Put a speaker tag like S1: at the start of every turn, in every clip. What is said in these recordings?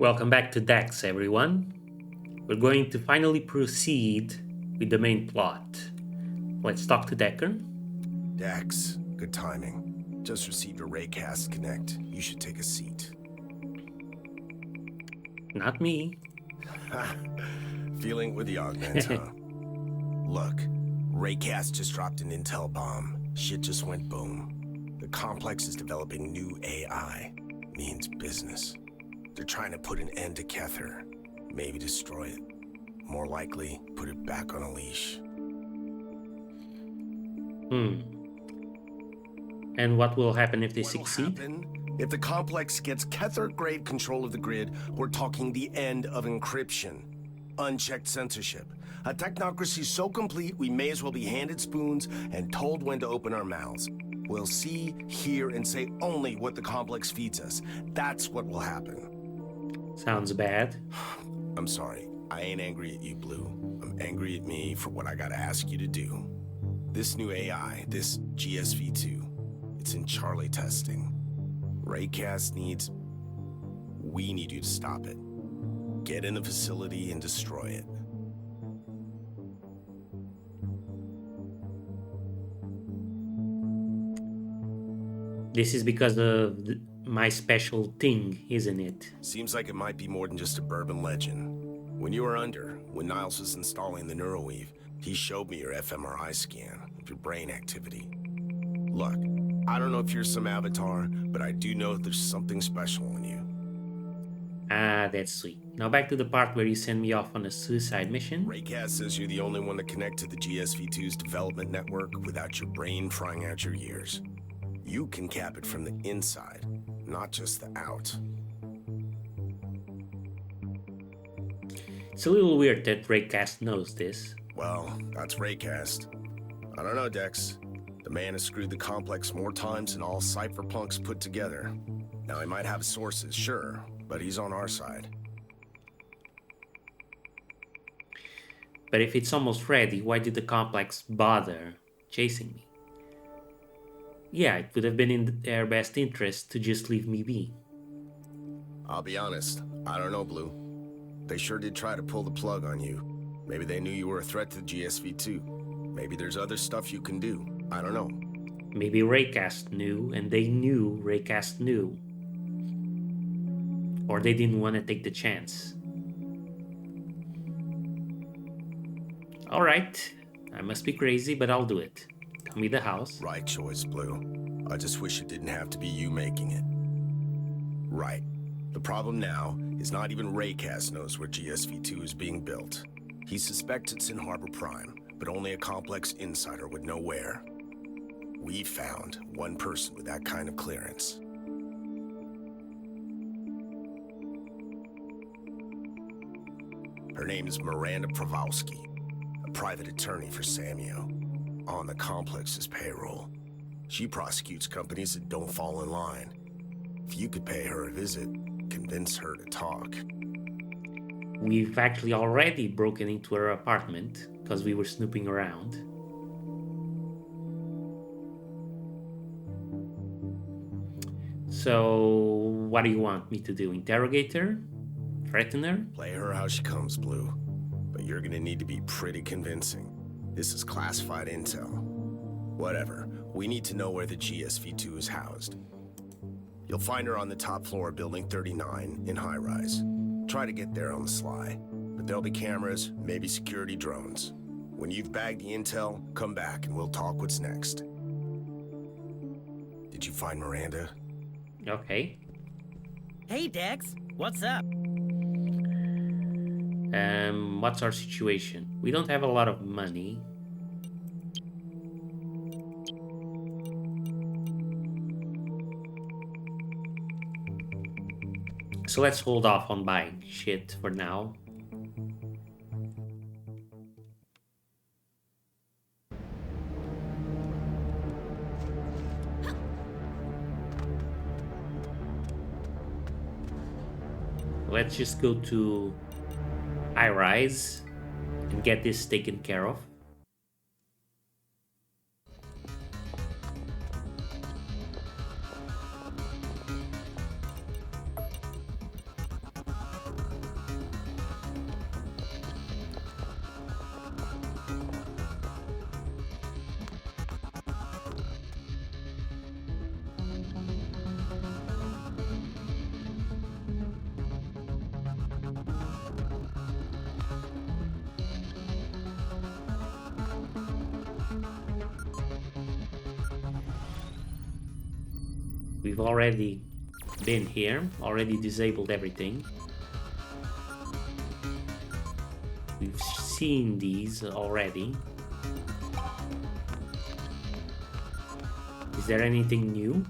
S1: Welcome back to Dex, everyone. We're going to finally proceed with the main plot. Let's talk to Decker.
S2: Dex, good timing. Just received a Raycast Connect. You should take a seat.
S1: Not me.
S2: Feeling with the augment, huh? Look, Raycast just dropped an intel bomb. Shit just went boom. The complex is developing new AI. Means business. They're trying to put an end to Kether. Maybe destroy it. More likely, put it back on a leash.
S1: And what will happen if they
S2: What'll
S1: succeed?
S2: happen? If the complex gets Kether-grade control of the grid, we're talking the end of encryption. Unchecked censorship. A technocracy so complete we may as well be handed spoons and told when to open our mouths. We'll see, hear, and say only what the complex feeds us. That's what will happen.
S1: Sounds bad.
S2: I'm sorry. I ain't angry at you, Blue. I'm angry at me for what I gotta ask you to do. This new AI, this GSV2, it's in Charlie testing. Raycast needs... We need you to stop it. Get in the facility and destroy it.
S1: This is because of my special thing, isn't it?
S2: Seems like it might be more than just a bourbon legend. When you were under, when Niles was installing the neuroweave, he showed me your fMRI scan of your brain activity. Look, I don't know if you're some avatar, but I do know there's something special in you.
S1: Ah, that's sweet. Now back to the part where you send me off on a suicide mission.
S2: Raycast says you're the only one to connect to the GSV2's development network without your brain frying out your ears. You can cap it from the inside, not just the out.
S1: It's a little weird that Raycast knows this.
S2: Well, that's Raycast. I don't know, Dex. The man has screwed the complex more times than all cypherpunks put together. Now, he might have sources, sure, but he's on our side.
S1: But if it's almost ready, why did the complex bother chasing me? Yeah, it would have been in their best interest to just leave me be.
S2: I'll be honest, I don't know, Blue. They sure did try to pull the plug on you. Maybe they knew you were a threat to the GSV2. Maybe there's other stuff you can do. I don't know.
S1: Maybe Raycast knew, and they knew Raycast knew. Or they didn't want to take the chance. Alright, I must be crazy, but I'll do it. Tell me the house.
S2: Right choice, Blue. I just wish it didn't have to be you making it. Right. The problem now is not even Raycast knows where GSV2 is being built. He suspects it's in Harbor Prime, but only a complex insider would know where. We found one person with that kind of clearance. Her name is Miranda Pravowski, a private attorney for Samuel, on the complex's payroll. She prosecutes companies that don't fall in line. If you could pay her a visit, convince her to talk.
S1: We've actually already broken into her apartment because we were snooping around. So, what do you want me to do? Interrogate her? Threaten her?
S2: Play her how she comes, Blue. But you're gonna need to be pretty convincing. This is classified intel. Whatever, we need to know where the GSV2 is housed. You'll find her on the top floor of Building 39 in high-rise. Try to get there on the sly. But there'll be cameras, maybe security drones. When you've bagged the intel, come back and we'll talk what's next. Did you find Miranda?
S1: Okay.
S3: Hey, Dex. What's up?
S1: What's our situation? We don't have a lot of money. So let's hold off on buying shit for now. Let's just go to high-rise and get this taken care of. We've already been here, already disabled everything. We've seen these already. Is there anything new?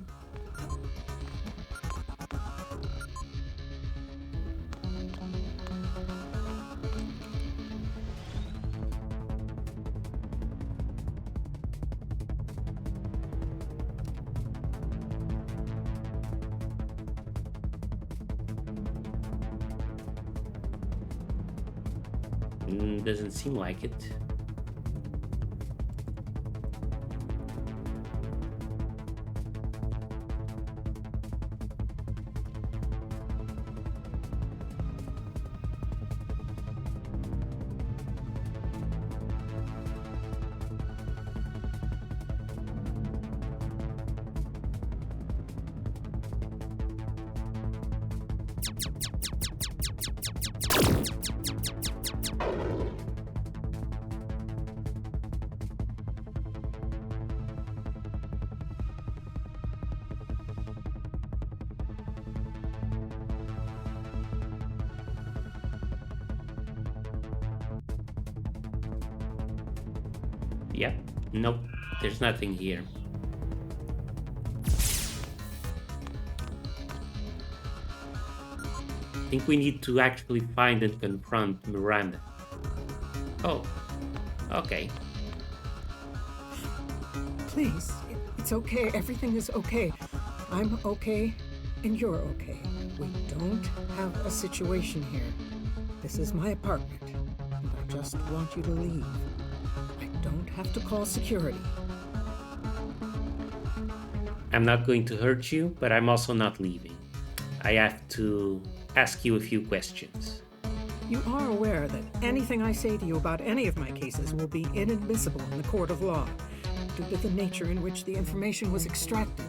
S1: Doesn't seem like it. Yep. Nope. There's nothing here. I think we need to actually find and confront Miranda. Oh. Okay.
S4: Please, it's okay. Everything is okay. I'm okay, and you're okay. We don't have a situation here. This is my apartment, and I just want you to leave. I don't have to call security.
S1: I'm not going to hurt you, but I'm also not leaving. I have to ask you a few questions.
S4: You are aware that anything I say to you about any of my cases will be inadmissible in the court of law, due to the nature in which the information was extracted.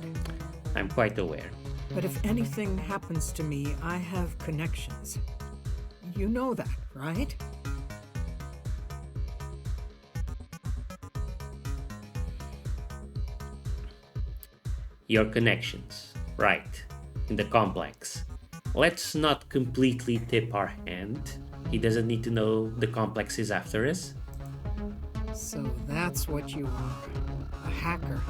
S1: I'm quite aware.
S4: But if anything happens to me, I have connections. You know that, right?
S1: Your connections. Right. In the complex. Let's not completely tip our hand. He doesn't need to know the complex is after us.
S4: So that's what you are. A hacker.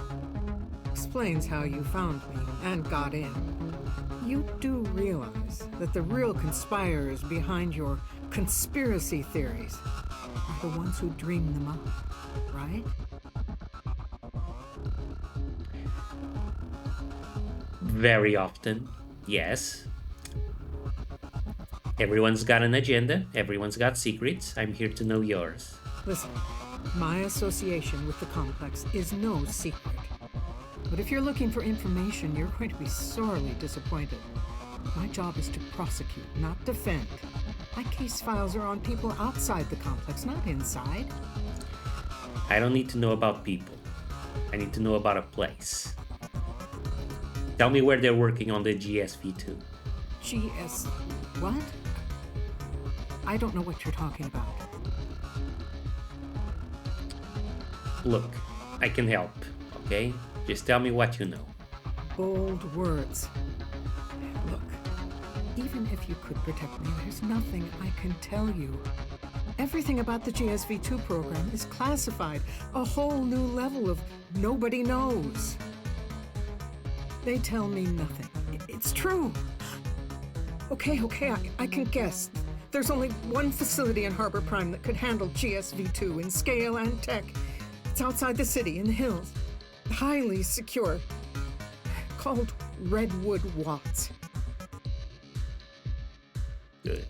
S4: Explains how you found me and got in. You do realize that the real conspirators behind your conspiracy theories are the ones who dream them up, right?
S1: Very often, yes. Everyone's got an agenda, everyone's got secrets. I'm here to know yours.
S4: Listen, my association with the complex is no secret. But if you're looking for information, you're going to be sorely disappointed. My job is to prosecute, not defend. My case files are on people outside the complex, not inside.
S1: I don't need to know about people. I need to know about a place. Tell me where they're working on the GSV2.
S4: GS... what? I don't know what you're talking about.
S1: Look, I can help, okay? Just tell me what you know.
S4: Bold words. Look, even if you could protect me, there's nothing I can tell you. Everything about the GSV2 program is classified. A whole new level of nobody knows. They tell me nothing. It's true. Okay, I can guess. There's only one facility in Harbor Prime that could handle GSV2 in scale and tech. It's outside the city, in the hills. Highly secure. Called Redwood Watts.
S1: Good.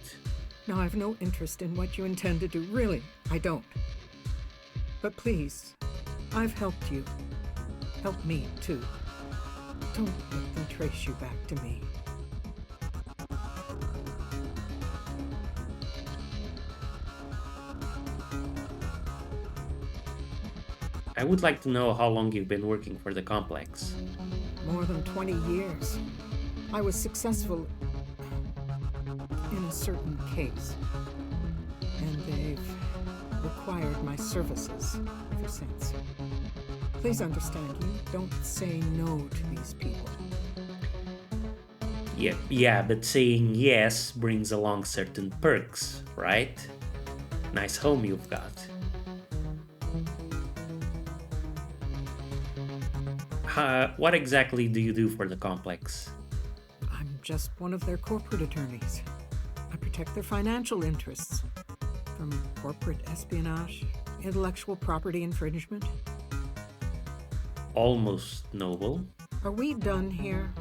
S4: Now, I've no interest in what you intend to do. Really, I don't. But please, I've helped you. Help me, too. Don't let them trace you back to me.
S1: I would like to know how long you've been working for the complex.
S4: More than 20 years. I was successful in a certain case. And they've required my services ever since. Please understand, you don't say no to these people.
S1: Yeah, but saying yes brings along certain perks, right? Nice home you've got. What exactly do you do for the complex?
S4: I'm just one of their corporate attorneys. I protect their financial interests from corporate espionage, intellectual property infringement.
S1: Almost noble.
S4: Are we done here?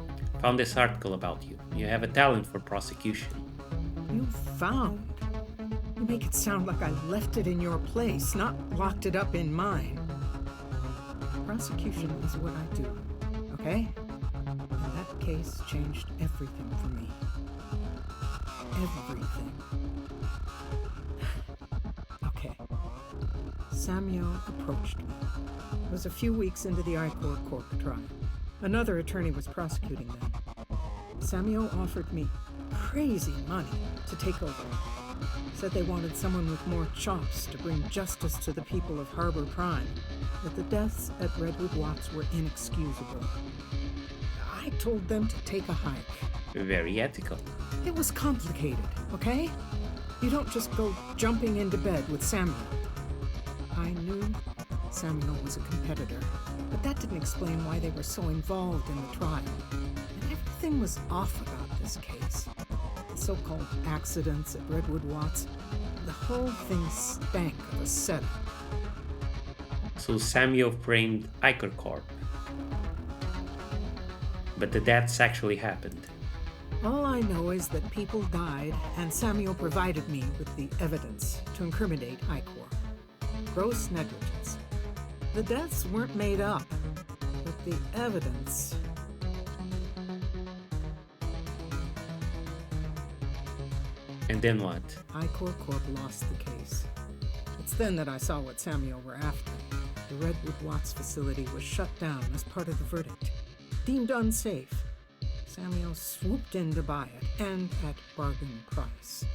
S1: Found this article about you. You have a talent for prosecution.
S4: You found? You make it sound like I left it in your place, not locked it up in mine. Prosecution is what I do, okay? And that case changed everything for me. Everything. Okay. Samuel approached me. It was a few weeks into the I-Corps court trial. Another attorney was prosecuting them. Samuel offered me crazy money to take over. Said they wanted someone with more chops to bring justice to the people of Harbor Prime, that the deaths at Redwood Watts were inexcusable. I told them to take a hike.
S1: Very ethical.
S4: It was complicated, okay? You don't just go jumping into bed with Samuel. I knew Samuel was a competitor, but that didn't explain why they were so involved in the trial. And everything was off about this case. The so-called accidents at Redwood Watts, the whole thing stank of a setup.
S1: So Samuel framed Iker Corp. But the deaths actually happened.
S4: All I know is that people died, and Samuel provided me with the evidence to incriminate I-Corps. Gross negligence. The deaths weren't made up, but the evidence...
S1: And then what?
S4: I-Corps Corp lost the case. It's then that I saw what Samuel were after. The Redwood Watts facility was shut down as part of the verdict. Deemed unsafe. Samuel swooped in to buy it, and at bargain price.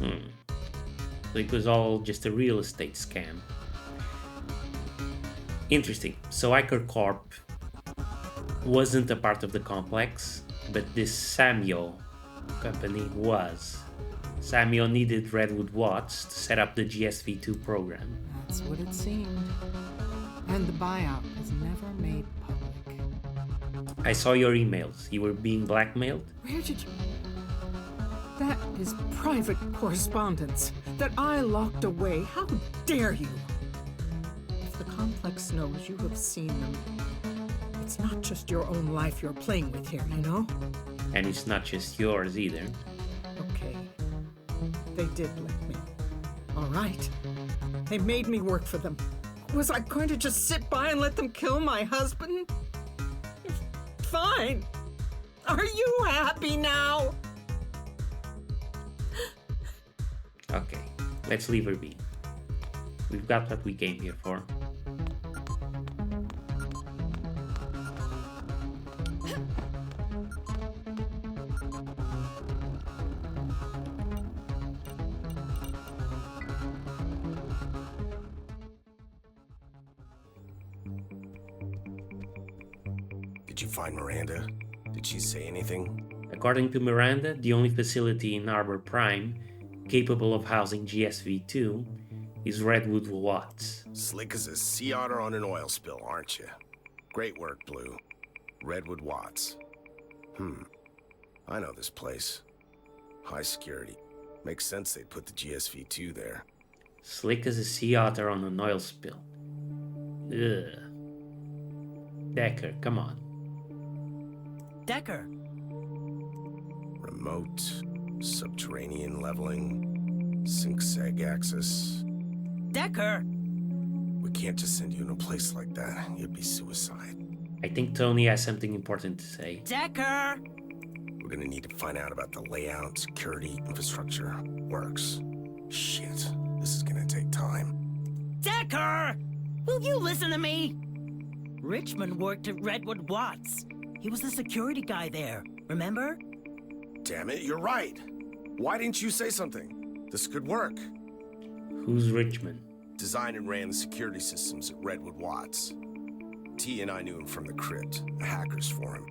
S1: So it was all just a real estate scam. Interesting. So Iker Corp wasn't a part of the complex, but this Samuel company was. Samuel needed Redwood Watts to set up the GSV2 program.
S4: That's what it seemed. And the buyout was never made public.
S1: I saw your emails. You were being blackmailed?
S4: Where did you... That is private correspondence that I locked away. How dare you? If the complex knows you have seen them, it's not just your own life you're playing with here, you know?
S1: And it's not just yours either.
S4: Okay. They did let me. All right. They made me work for them. Was I going to just sit by and let them kill my husband? Fine. Are you happy now?
S1: Okay, let's leave her be. We've got what we came here for.
S2: Did you find Miranda? Did she say anything?
S1: According to Miranda, the only facility in Harbor Prime capable of housing GSV2 is Redwood Watts.
S2: Slick as a sea otter on an oil spill, aren't you? Great work, Blue. Redwood Watts. I know this place. High security. Makes sense they'd put the GSV2 there.
S1: Slick as a sea otter on an oil spill. Ugh. Decker, come on.
S3: Decker,
S2: Remote, subterranean leveling, sync-seg axis.
S3: Decker!
S2: We can't just send you in a place like that. It'd be suicide.
S1: I think Tony has something important to say.
S3: Decker!
S2: We're gonna need to find out about the layout, security, infrastructure, works. Shit, this is gonna take time.
S3: Decker! Will you listen to me? Richmond worked at Redwood Watts. He was the security guy there, remember?
S2: Damn it, you're right. Why didn't you say something? This could work.
S1: Who's Richmond?
S2: Designed and ran the security systems at Redwood Watts. T and I knew him from the crypt, the hackers for him.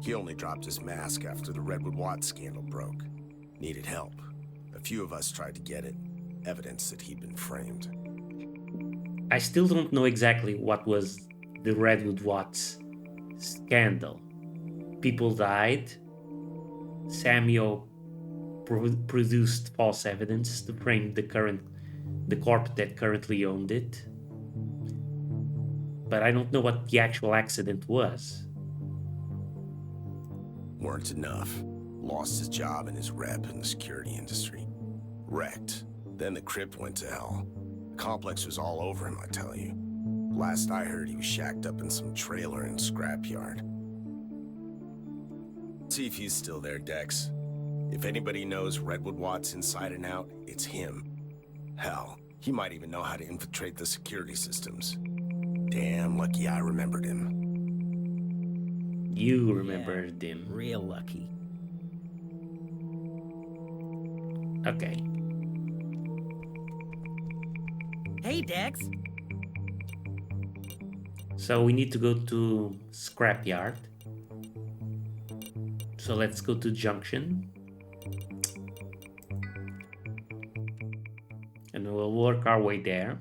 S2: He only dropped his mask after the Redwood Watts scandal broke. Needed help. A few of us tried to get it. Evidence that he'd been framed.
S1: I still don't know exactly what was the Redwood Watts scandal. People died. Samuel produced false evidence to frame the corp that currently owned it. But I don't know what the actual accident was.
S2: Weren't enough. Lost his job and his rep in the security industry. Wrecked. Then the crypt went to hell. The complex was all over him, I tell you. Last I heard, he was shacked up in some trailer in scrapyard. See if he's still there, Dex. If anybody knows Redwood Watts inside and out, it's him. Hell, he might even know how to infiltrate the security systems. Damn lucky I remembered him.
S1: You remembered him.
S3: Real lucky.
S1: Okay.
S3: Hey, Dex.
S1: So we need to go to scrapyard. So let's go to Junction. And we'll work our way there.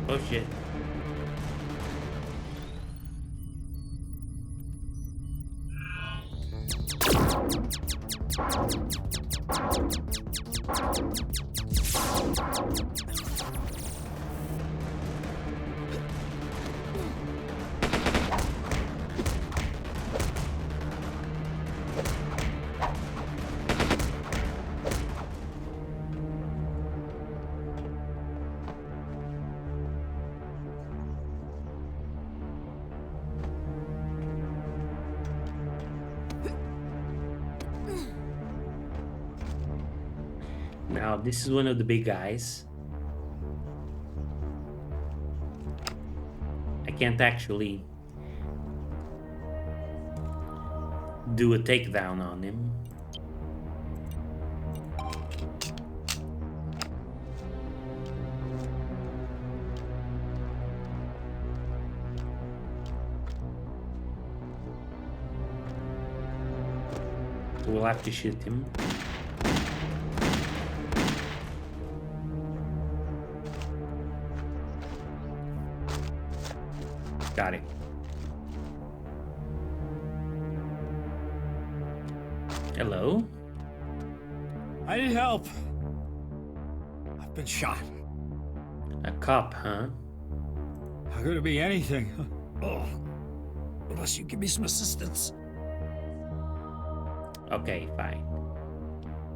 S1: Oh shit. Now this is one of the big guys. I can't actually do a takedown on him. We'll have to shoot him. Got it. Hello?
S5: I need help. I've been shot.
S1: A cop, huh?
S5: How could it be anything? Oh, unless you give me some assistance.
S1: Okay, fine.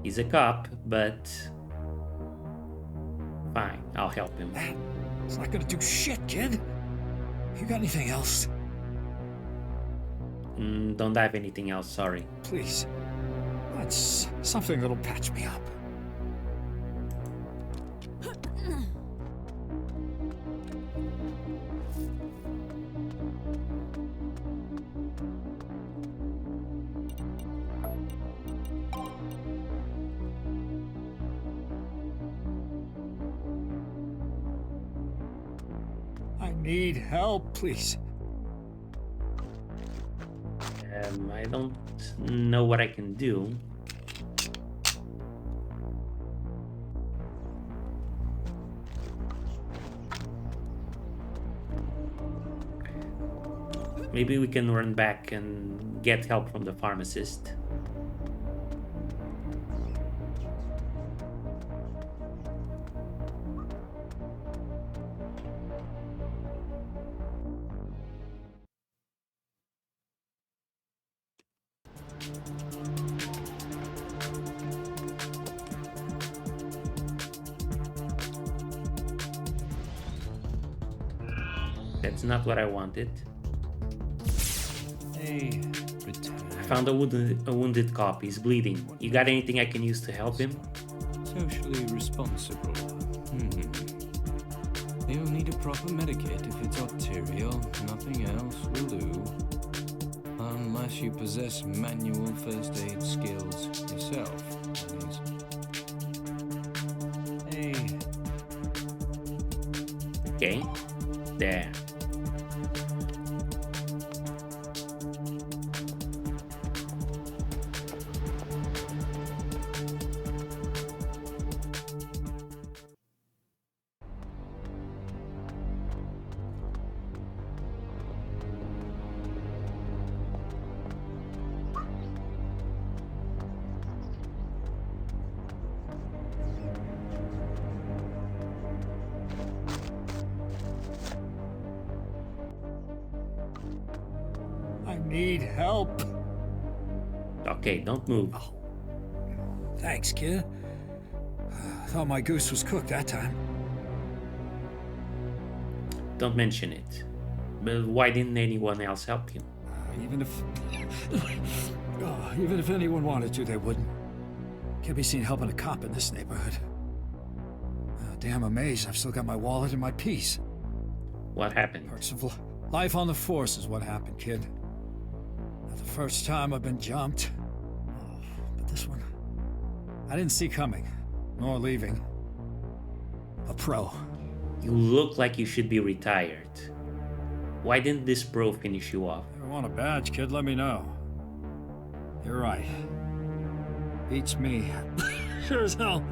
S1: He's a cop, but fine, I'll help him.
S5: It's not gonna do shit, kid. You got anything else?
S1: Don't have anything else, sorry.
S5: Please. That's something that'll patch me up. I need help, please.
S1: I don't know what I can do. Maybe we can run back and get help from the pharmacist. That's not what I wanted.
S5: Hey, return.
S1: I found a wounded cop. He's bleeding. You got anything I can use to help him?
S5: Socially responsible.
S6: You'll need a proper medikit if it's arterial. Nothing else will do. Unless you possess manual first aid skills yourself, that is. Hey.
S1: Okay. There.
S5: I need help.
S1: Okay, don't move.
S5: Thanks, kid. Thought my goose was cooked that time.
S1: Don't mention it. But why didn't anyone else help you?
S5: Even if anyone wanted to, they wouldn't. Can't be seen helping a cop in this neighborhood. Damn amazed I've still got my wallet and my piece.
S1: What happened?
S5: Perks of life on the force is what happened, kid. Not the first time I've been jumped. But this one, I didn't see coming, nor leaving. A pro.
S1: You look like you should be retired. Why didn't this bro finish you off?
S5: If you want a badge, kid, let me know. You're right. Beats me. Sure as hell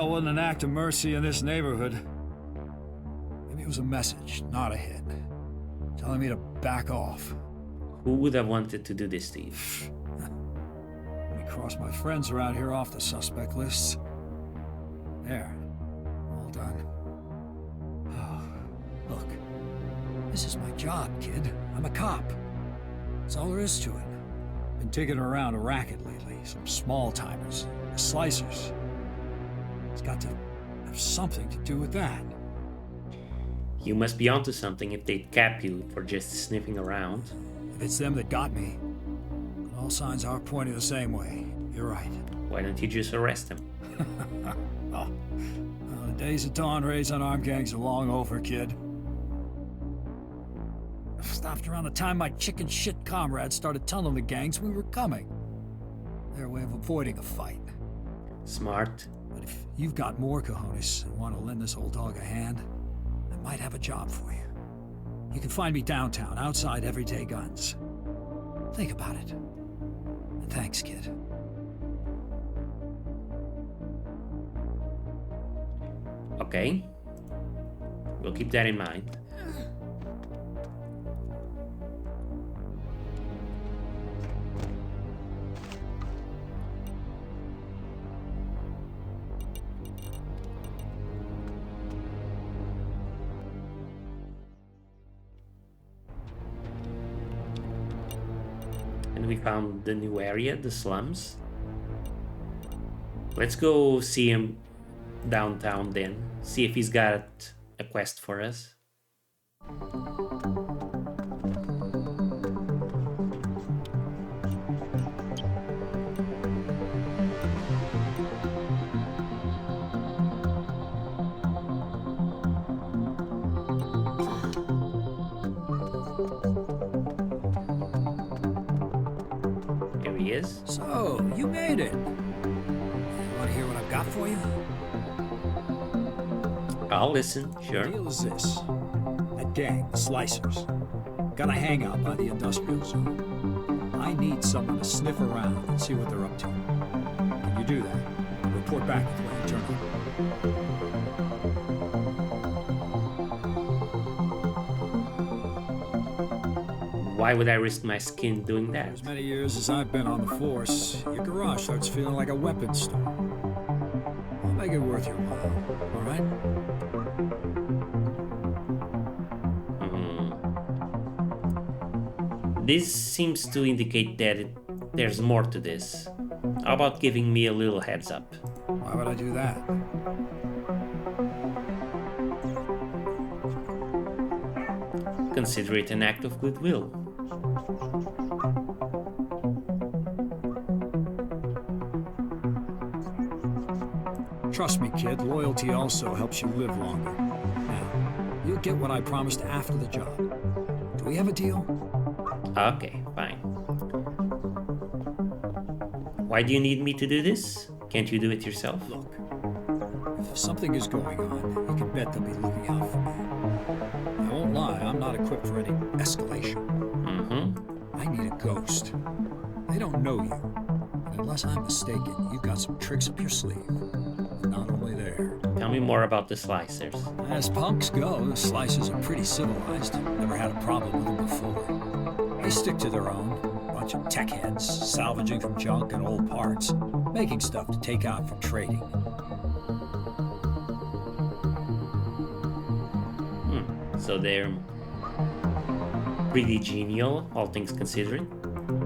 S5: wasn't an act of mercy in this neighborhood. Maybe it was a message, not a hit. Telling me to back off.
S1: Who would have wanted to do this to you?
S5: Let me cross my friends around here off the suspect list. There. All done. Oh, look. This is my job, kid. I'm a cop. That's all there is to it. Been taking around a racket lately. Some small-timers. Slicers. It's got to have something to do with that.
S1: You must be onto something if they'd cap you for just sniffing around.
S5: If it's them that got me, then all signs are pointing the same way. You're right.
S1: Why don't you just arrest them?
S5: Well, the days of dawn raids on armed gangs are long over, kid. I stopped around the time my chicken shit comrades started telling the gangs we were coming. Their way of avoiding a fight.
S1: Smart.
S5: But if you've got more cojones and want to lend this old dog a hand, I might have a job for you. You can find me downtown, outside Everyday Guns. Think about it. And thanks, kid.
S1: Okay. We'll keep that in mind. And we found the new area, the slums. Let's go see him downtown then. See if he's got a quest for us. Here he is.
S5: So, you made it. Want to hear what I've got for you?
S1: I'll listen,
S5: The
S1: sure.
S5: deal is this. That gang, the Slicers, got a hangout by the industrial zone. I need someone to sniff around and see what they're up to. Can you do that? Report back with what you turn up.
S1: Why would I risk my skin doing that?
S5: As many years as I've been on the force, your garage starts feeling like a weapons store. I'll make it worth your while, all right?
S1: This seems to indicate that there's more to this. How about giving me a little heads up?
S5: Why would I do that?
S1: Consider it an act of goodwill.
S5: Trust me, kid, loyalty also helps you live longer. You'll get what I promised after the job. Do we have a deal?
S1: Okay, fine. Why do you need me to do this? Can't you do it yourself?
S5: Look, if something is going on, you can bet they'll be looking out for me. I won't lie, I'm not equipped for any escalation. I need a ghost. They don't know you. And unless I'm mistaken, you've got some tricks up your sleeve. And not only there.
S1: Tell me more about the slicers.
S5: As punks go, the slicers are pretty civilized. Never had a problem with them before. They stick to their own. Bunch of tech heads, salvaging from junk and old parts. Making stuff to take out from trading.
S1: So they're pretty genial, all things considered.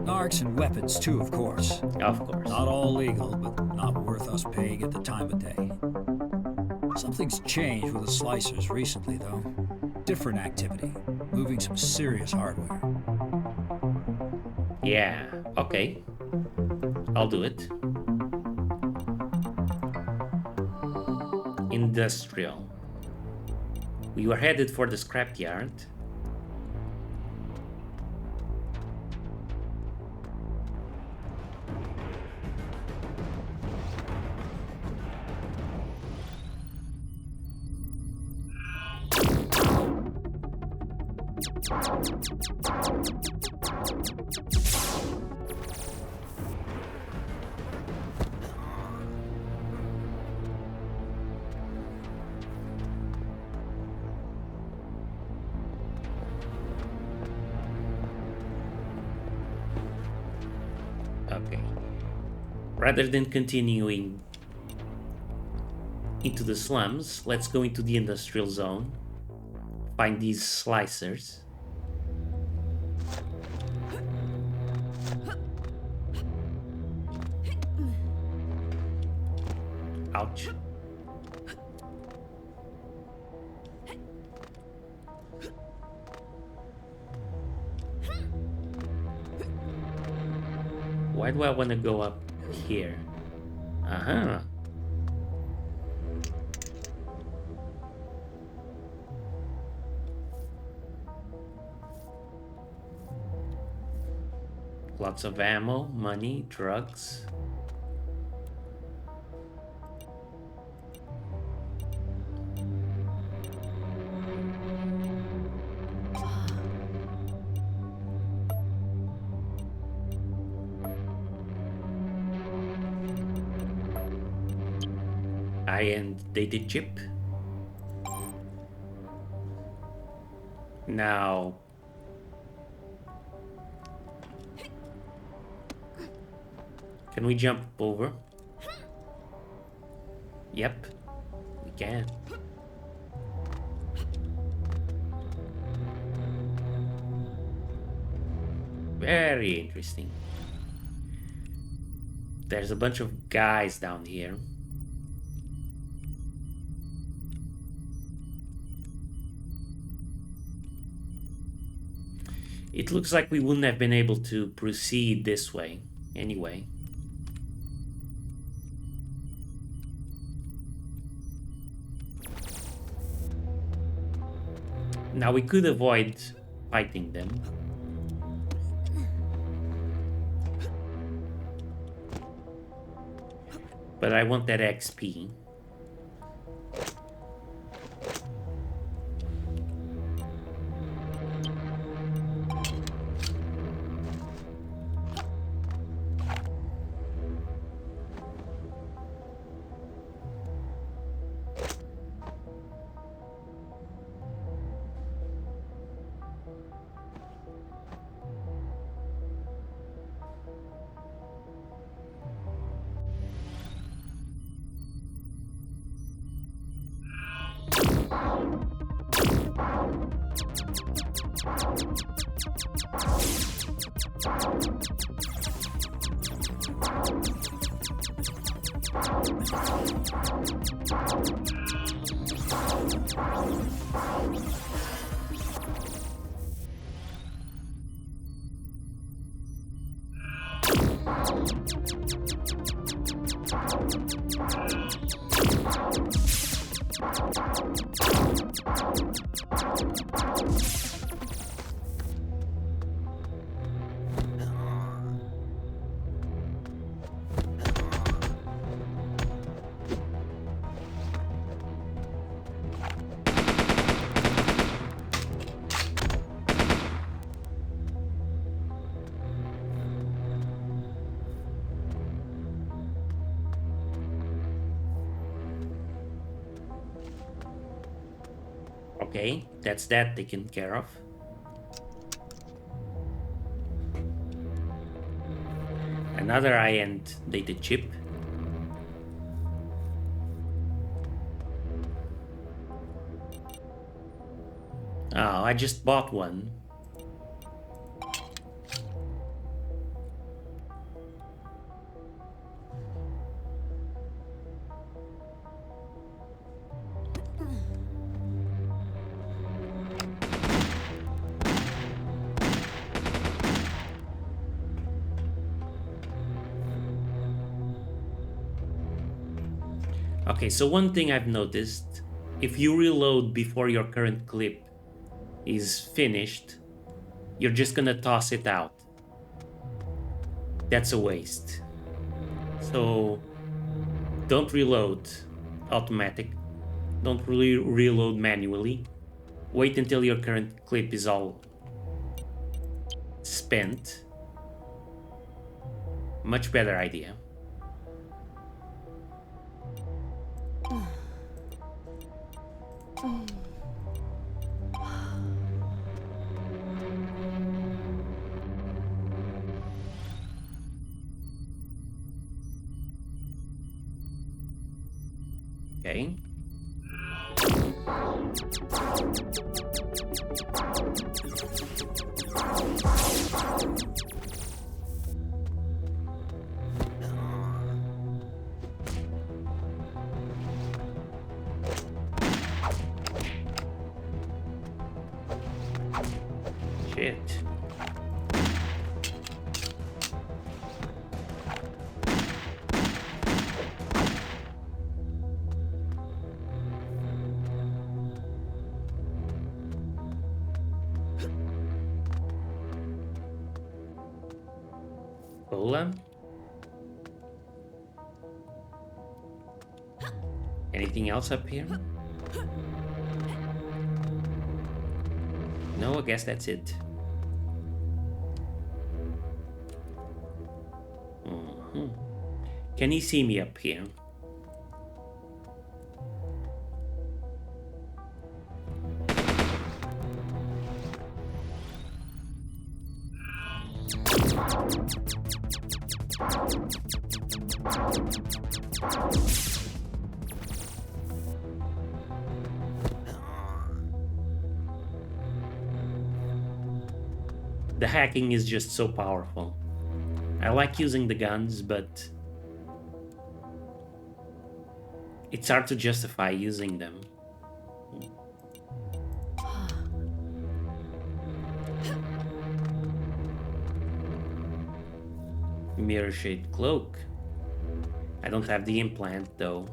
S5: Narcs and weapons too, of course.
S1: Of course.
S5: Not all legal, but not worth us paying at the time of day. Something's changed with the slicers recently, though. Different activity. Moving some serious hardware.
S1: Yeah, okay. I'll do it. Industrial. We were headed for the scrapyard. Okay. Rather than continuing into the slums, let's go into the industrial zone. Find these slicers. Ouch. Why do I want to go up here? Uh-huh. Lots of ammo, money, drugs. High-end data chip. Now, can we jump over? Yep, we can. Very interesting. There's a bunch of guys down here. It looks like we wouldn't have been able to proceed this way anyway. Now we could avoid fighting them. But I want that XP. Okay, that's that taken care of. Another high-end data chip. Oh, I just bought one. Okay, so one thing I've noticed, if you reload before your current clip is finished, you're just gonna toss it out. That's a waste. So don't reload automatic. Don't really reload manually. Wait until your current clip is all spent. Much better idea. Okay. Shit. Cola. Anything else up here? No, I guess that's it. Can he see me up here? The hacking is just so powerful. I like using the guns, but it's hard to justify using them. Mirror shaped cloak. I don't have the implant though.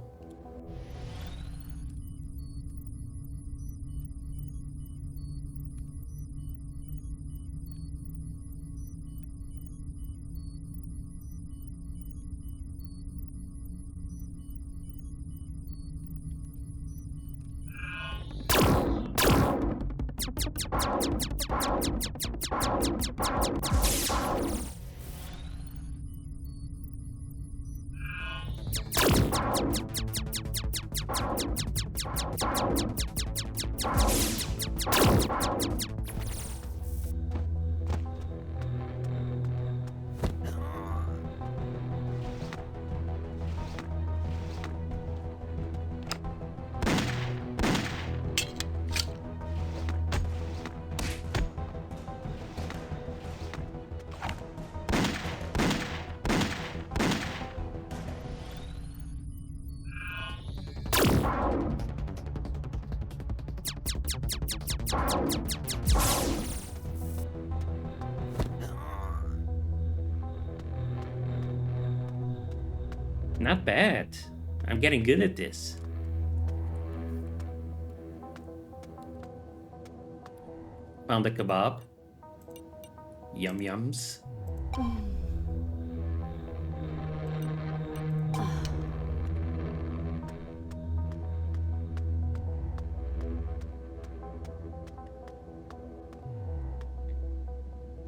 S1: Not bad. I'm getting good at this. Found a kebab. Yum yums.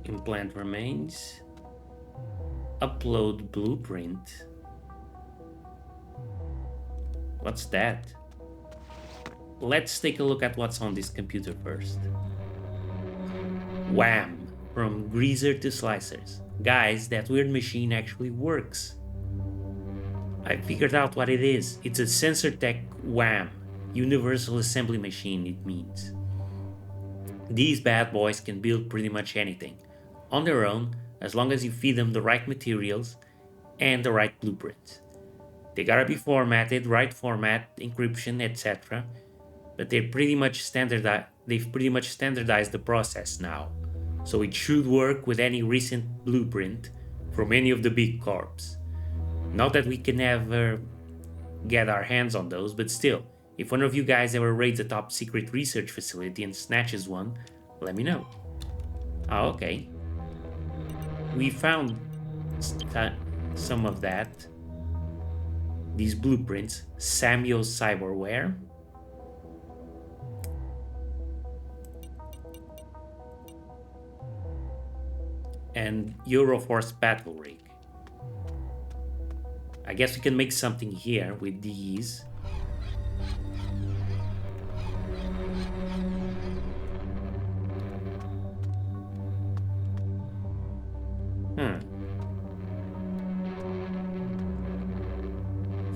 S1: Implant remains. Upload blueprint. What's that? Let's take a look at what's on this computer first. Wham! From greaser to slicers. Guys, that weird machine actually works. I figured out what it is. It's a sensor tech WAM. Universal Assembly Machine, it means. These bad boys can build pretty much anything. On their own, as long as you feed them the right materials and the right blueprints. They gotta be formatted, right format, encryption, etc. But they've pretty much standardized the process now. So it should work with any recent blueprint from any of the big corps. Not that we can ever get our hands on those, but still, if one of you guys ever raids a top secret research facility and snatches one, let me know. Oh, okay. We found some of that. These blueprints, Samuel's cyberware. And Euroforce battle rig. I guess we can make something here with these.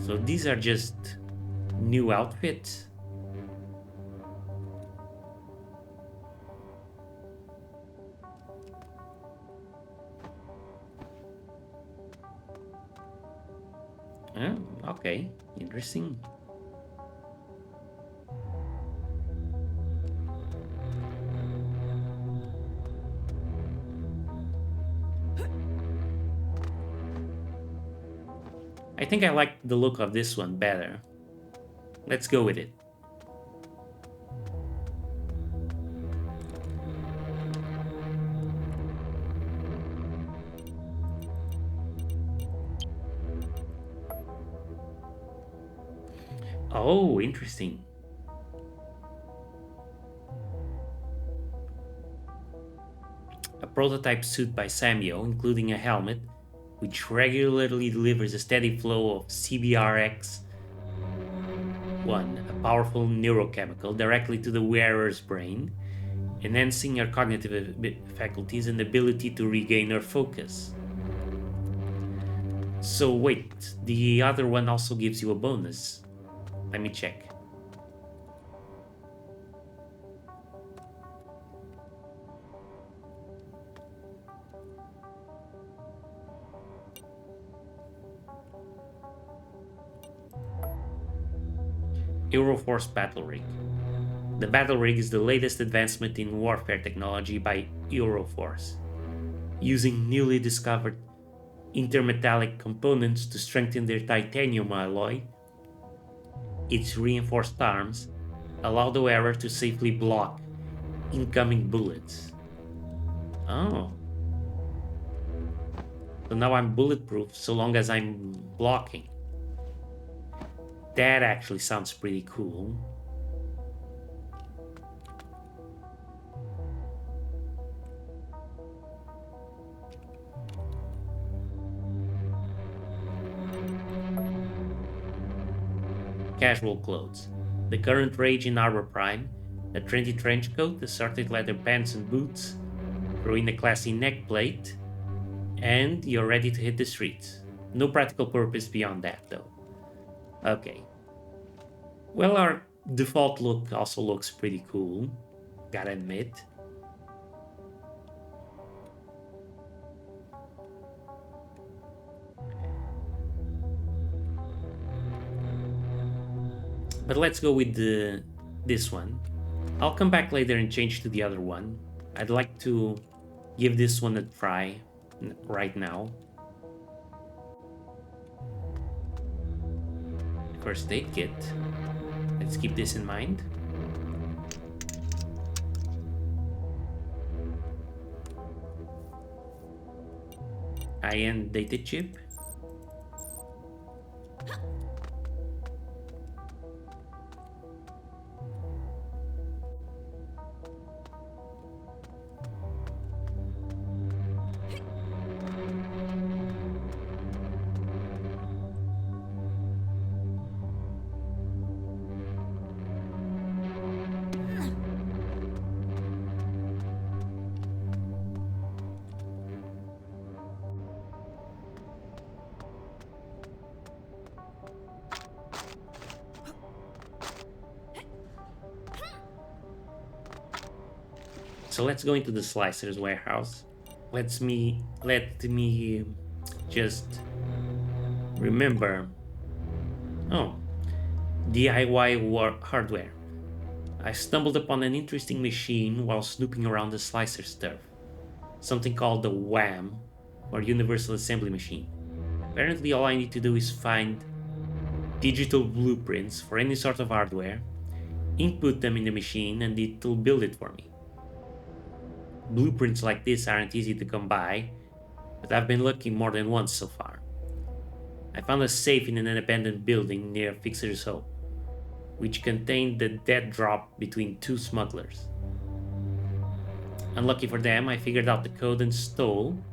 S1: So these are just new outfits. Oh, okay, interesting. I think I like the look of this one better. Let's go with it. Oh, interesting. A prototype suit by Samuel, including a helmet, which regularly delivers a steady flow of CBRX-1, a powerful neurochemical, directly to the wearer's brain, enhancing her cognitive faculties and ability to regain her focus. So wait, the other one also gives you a bonus. Let me check. Euroforce Battle Rig. The Battle Rig is the latest advancement in warfare technology by Euroforce, using newly discovered intermetallic components to strengthen their titanium alloy. Its reinforced arms allow the wearer to safely block incoming bullets. Oh. So now I'm bulletproof so long as I'm blocking. That actually sounds pretty cool. Casual clothes. The current rage in Arbor Prime, a trendy trench coat, assorted leather pants and boots, throw in a classy neck plate, and you're ready to hit the streets. No practical purpose beyond that, though. Okay. Well, our default look also looks pretty cool, gotta admit. But let's go with this one. I'll come back later and change to the other one. I'd like to give this one a try right now. First aid kit. Let's keep this in mind. high-end data chip. So let's go into the slicer's warehouse. Let me just remember. Oh, DIY hardware. I stumbled upon an interesting machine while snooping around the slicer's turf. Something called the WAM, or Universal Assembly Machine. Apparently all I need to do is find digital blueprints for any sort of hardware, input them in the machine, and it'll build it for me. Blueprints like this aren't easy to come by, but I've been lucky more than once so far. I found a safe in an abandoned building near Fixer's Hope, which contained the dead drop between two smugglers. Unlucky for them, I figured out the code and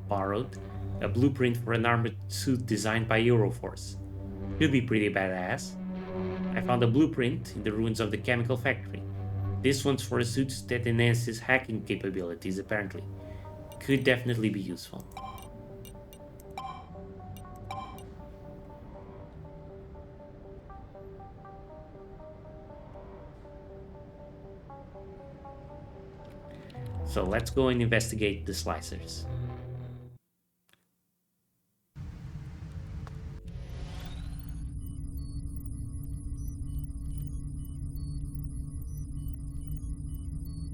S1: borrowed, a blueprint for an armored suit designed by Euroforce. Could be pretty badass. I found a blueprint in the ruins of the chemical factory. This one's for a suit that enhances hacking capabilities, apparently. Could definitely be useful. So let's go and investigate the slicers.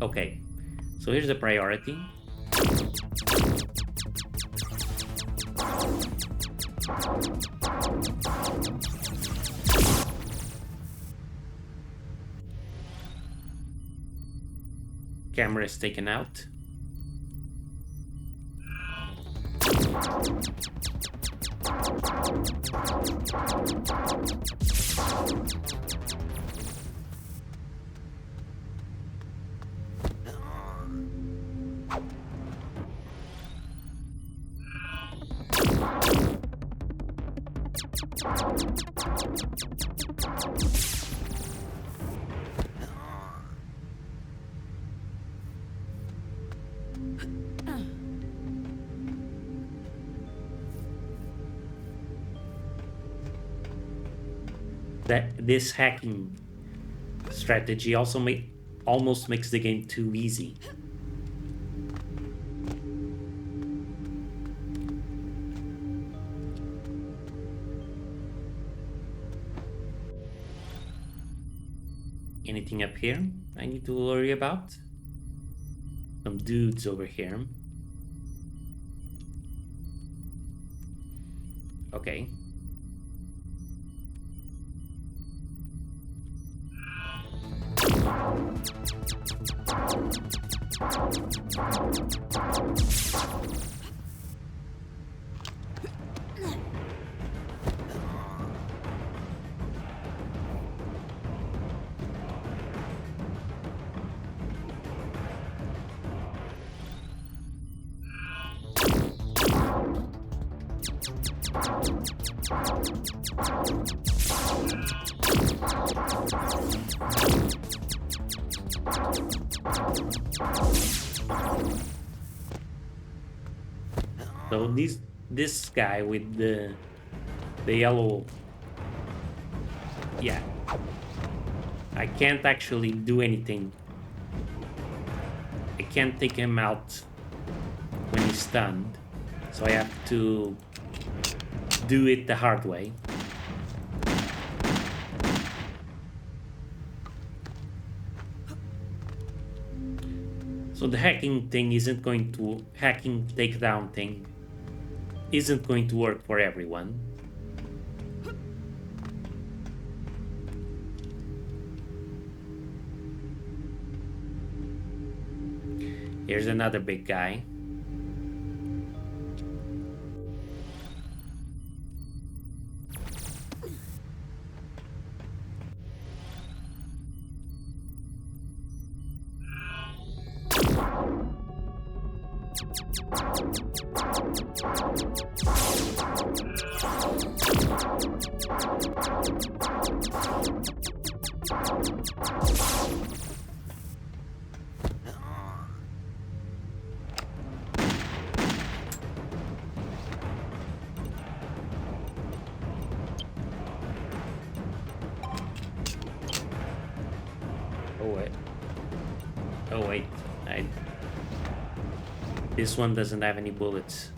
S1: Okay, so here's the priority. Camera is taken out. This hacking strategy also almost makes the game too easy. Anything up here I need to worry about? Some dudes over here. Okay. So this guy with the yellow, yeah, I can't actually do anything. I can't take him out when he's stunned, so I have to do it the hard way. So the hacking takedown thing isn't going to work for everyone. Here's another big guy. Oh wait, this one doesn't have any bullets.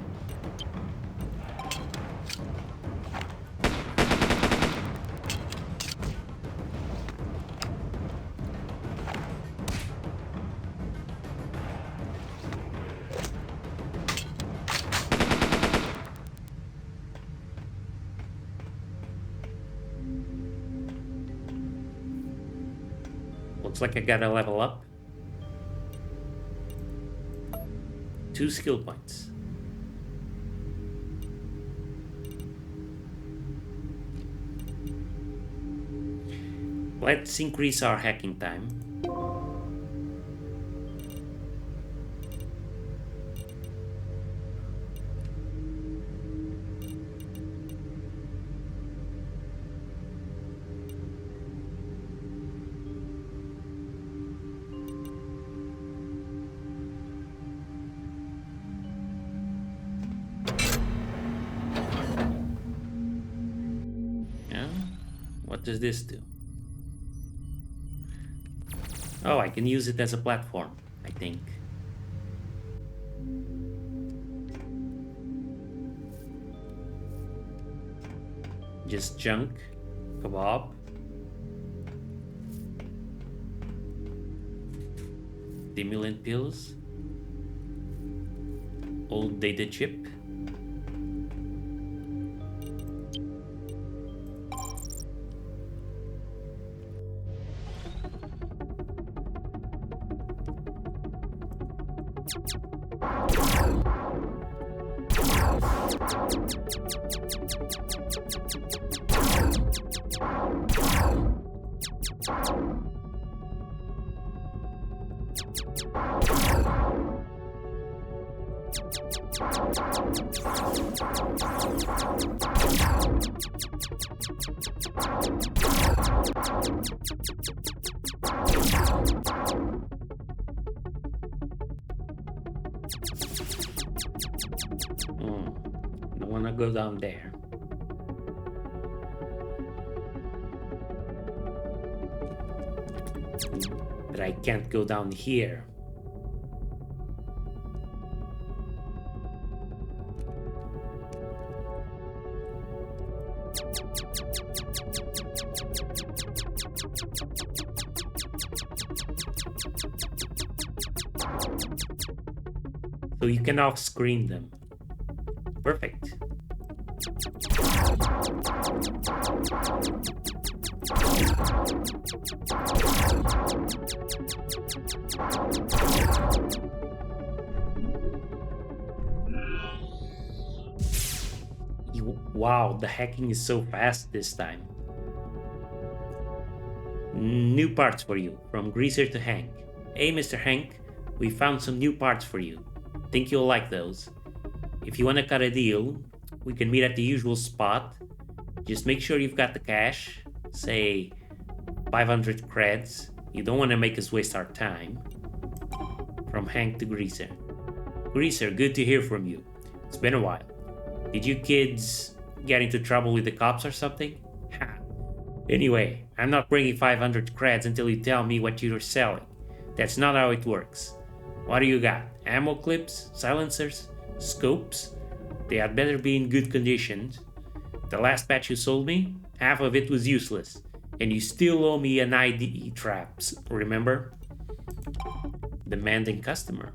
S1: Looks like I gotta level up. 2 skill points. Let's increase our hacking time. What does this do? Oh, I can use it as a platform, I think. Just junk, kebab. Stimulant pills. Old data chip. Don't wanna go down there. But I can't go down here. So you can off-screen them. Perfect. Wow, the hacking is so fast this time. New parts for you, from Greaser to Hank. Hey, Mr. Hank, we found some new parts for you. Think you'll like those. If you want to cut a deal, we can meet at the usual spot. Just make sure you've got the cash, say 500 creds. You don't want to make us waste our time. From Hank to Greaser. Greaser, good to hear from you. It's been a while. Did you kids get into trouble with the cops or something? Ha. Anyway, I'm not bringing 500 creds until you tell me what you're selling. That's not how it works. What do you got? Ammo clips? Silencers? Scopes? They had better be in good condition. The last batch you sold me, half of it was useless. And you still owe me an ID traps, remember? Demanding customer.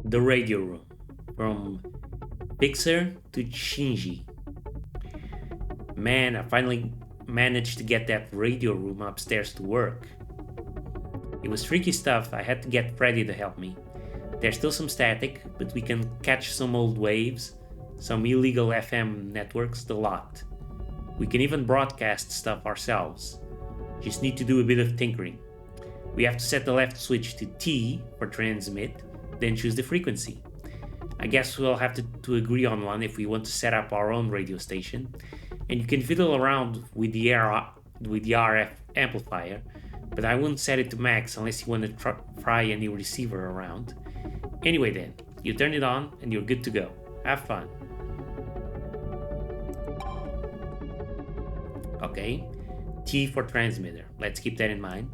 S1: The radio room from Pixar to Shinji. Man, I finally managed to get that radio room upstairs to work. It was tricky stuff, I had to get Freddy to help me. There's still some static, but we can catch some old waves, some illegal FM networks, the lot. We can even broadcast stuff ourselves. Just need to do a bit of tinkering. We have to set the left switch to T for transmit, then choose the frequency. I guess we'll have to agree on one if we want to set up our own radio station. And you can fiddle around with the RF amplifier, but I wouldn't set it to max unless you want to try a new receiver around. Anyway then, you turn it on and you're good to go. Have fun. Okay, T for transmitter. Let's keep that in mind.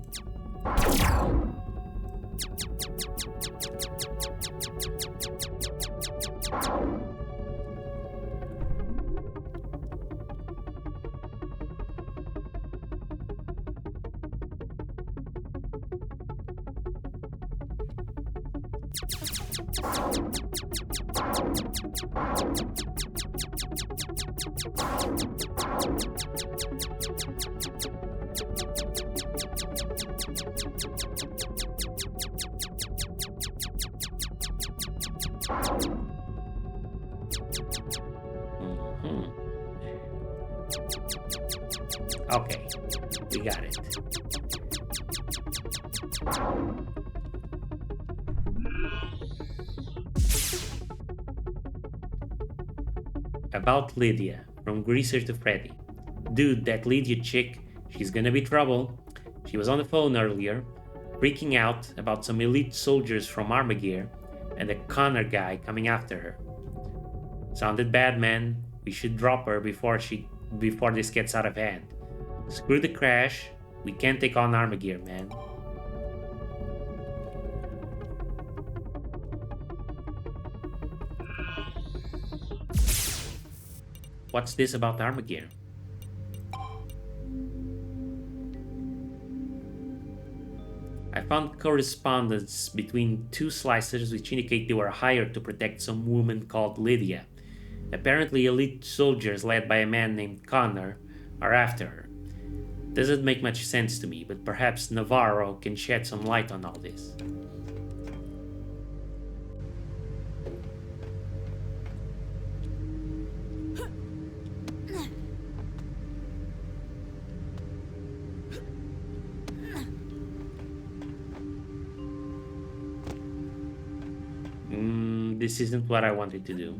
S1: Okay, we got it. About Lydia, from Greaser to Freddy. Dude, that Lydia chick, she's gonna be trouble. She was on the phone earlier, freaking out about some elite soldiers from Armageddon and a Connor guy coming after her. Sounded bad, man. We should drop her before this gets out of hand. Screw the crash. We can't take on Armageddon, man. What's this about Armageddon? I found correspondence between two slicers which indicate they were hired to protect some woman called Lydia. Apparently elite soldiers led by a man named Connor are after her. Doesn't make much sense to me, but perhaps Navarro can shed some light on all this. This isn't what I wanted to do.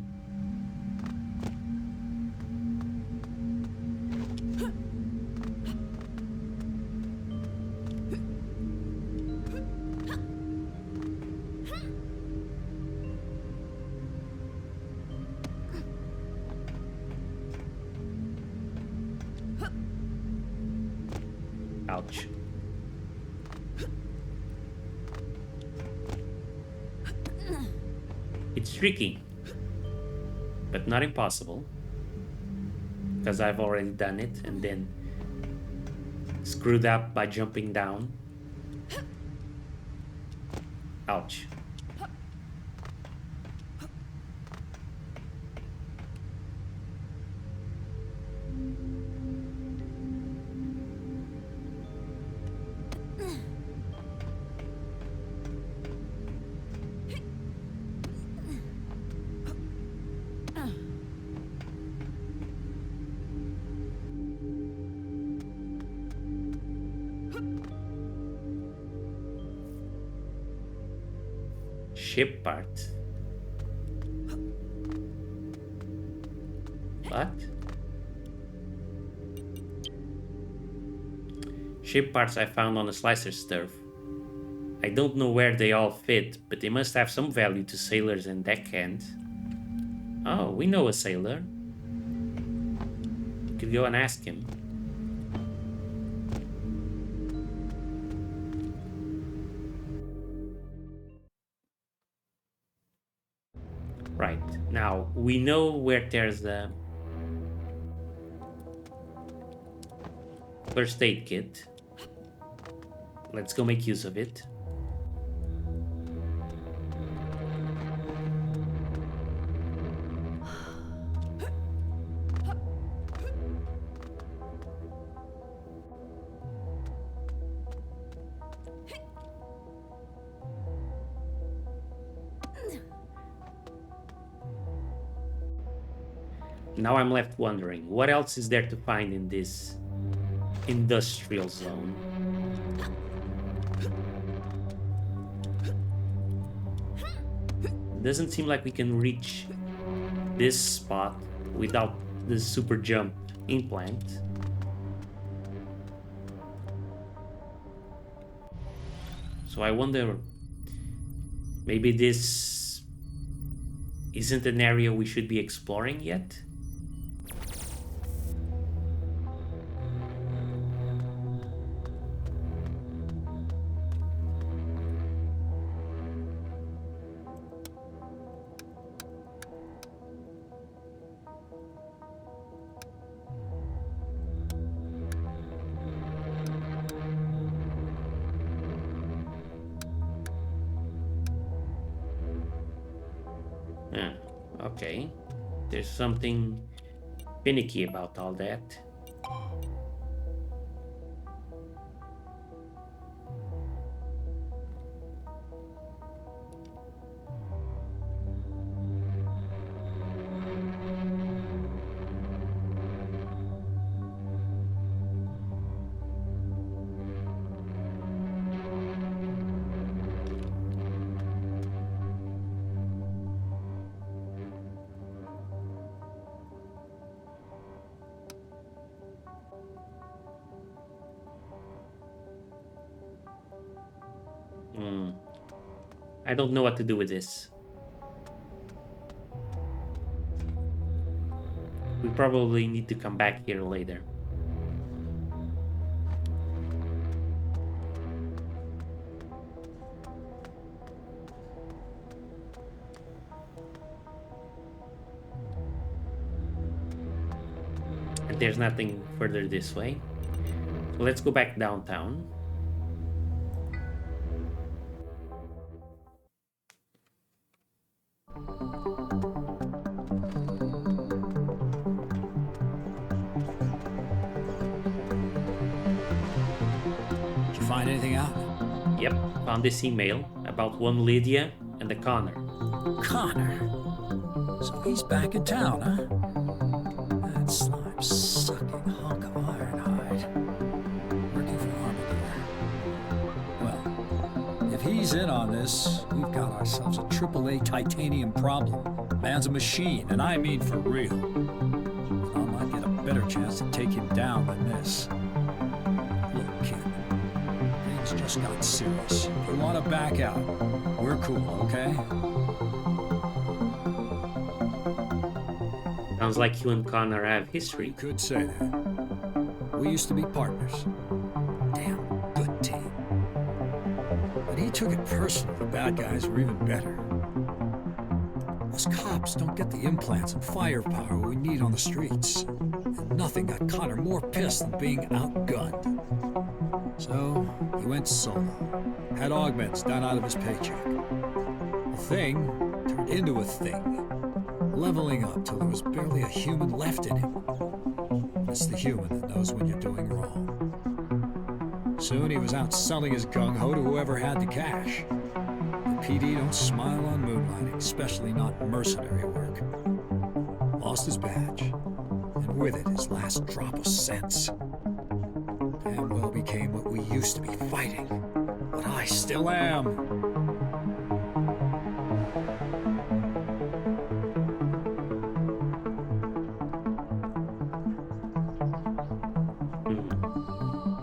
S1: Ouch. It's tricky, but not impossible, because I've already done it and then screwed up by jumping down. Ouch. Ship part. What? Ship parts I found on the slicer's turf. I don't know where they all fit, but they must have some value to sailors and deckhands. Oh, we know a sailor. We could go and ask him. Right, now we know where there's the first aid kit. Let's go make use of it. Now I'm left wondering, what else is there to find in this industrial zone? Doesn't seem like we can reach this spot without the super jump implant. So I wonder, maybe this isn't an area we should be exploring yet? Okay, there's something finicky about all that. I don't know what to do with this. We probably need to come back here later. And there's nothing further this way. So let's go back downtown.
S5: Find anything out?
S1: Yep, found this email about one Lydia and a Connor.
S5: Connor? So he's back in town, huh? That slime-sucking hunk of Ironhide. Working for Armageddon. Well, if he's in on this, we've got ourselves a AAA titanium problem. Man's a machine, and I mean for real. I might get a better chance to take him down than this. Look, kid. Just got serious. If you want to back out, we're cool, okay?
S1: Sounds like you and Connor have history.
S5: You could say that. We used to be partners. Damn good team. But he took it personal. The bad guys were even better. Us cops don't get the implants and firepower we need on the streets. And nothing got Connor more pissed than being outgunned. So, he went solo. Had augments done out of his paycheck. The thing turned into a thing. Leveling up till there was barely a human left in him. It's the human that knows when you're doing wrong. Soon he was out selling his gung-ho to whoever had the cash. The PD don't smile on moonlighting, especially not mercenary work. Lost his badge, and with it his last drop of sense. Damn well became what we used to be fighting. What I still am.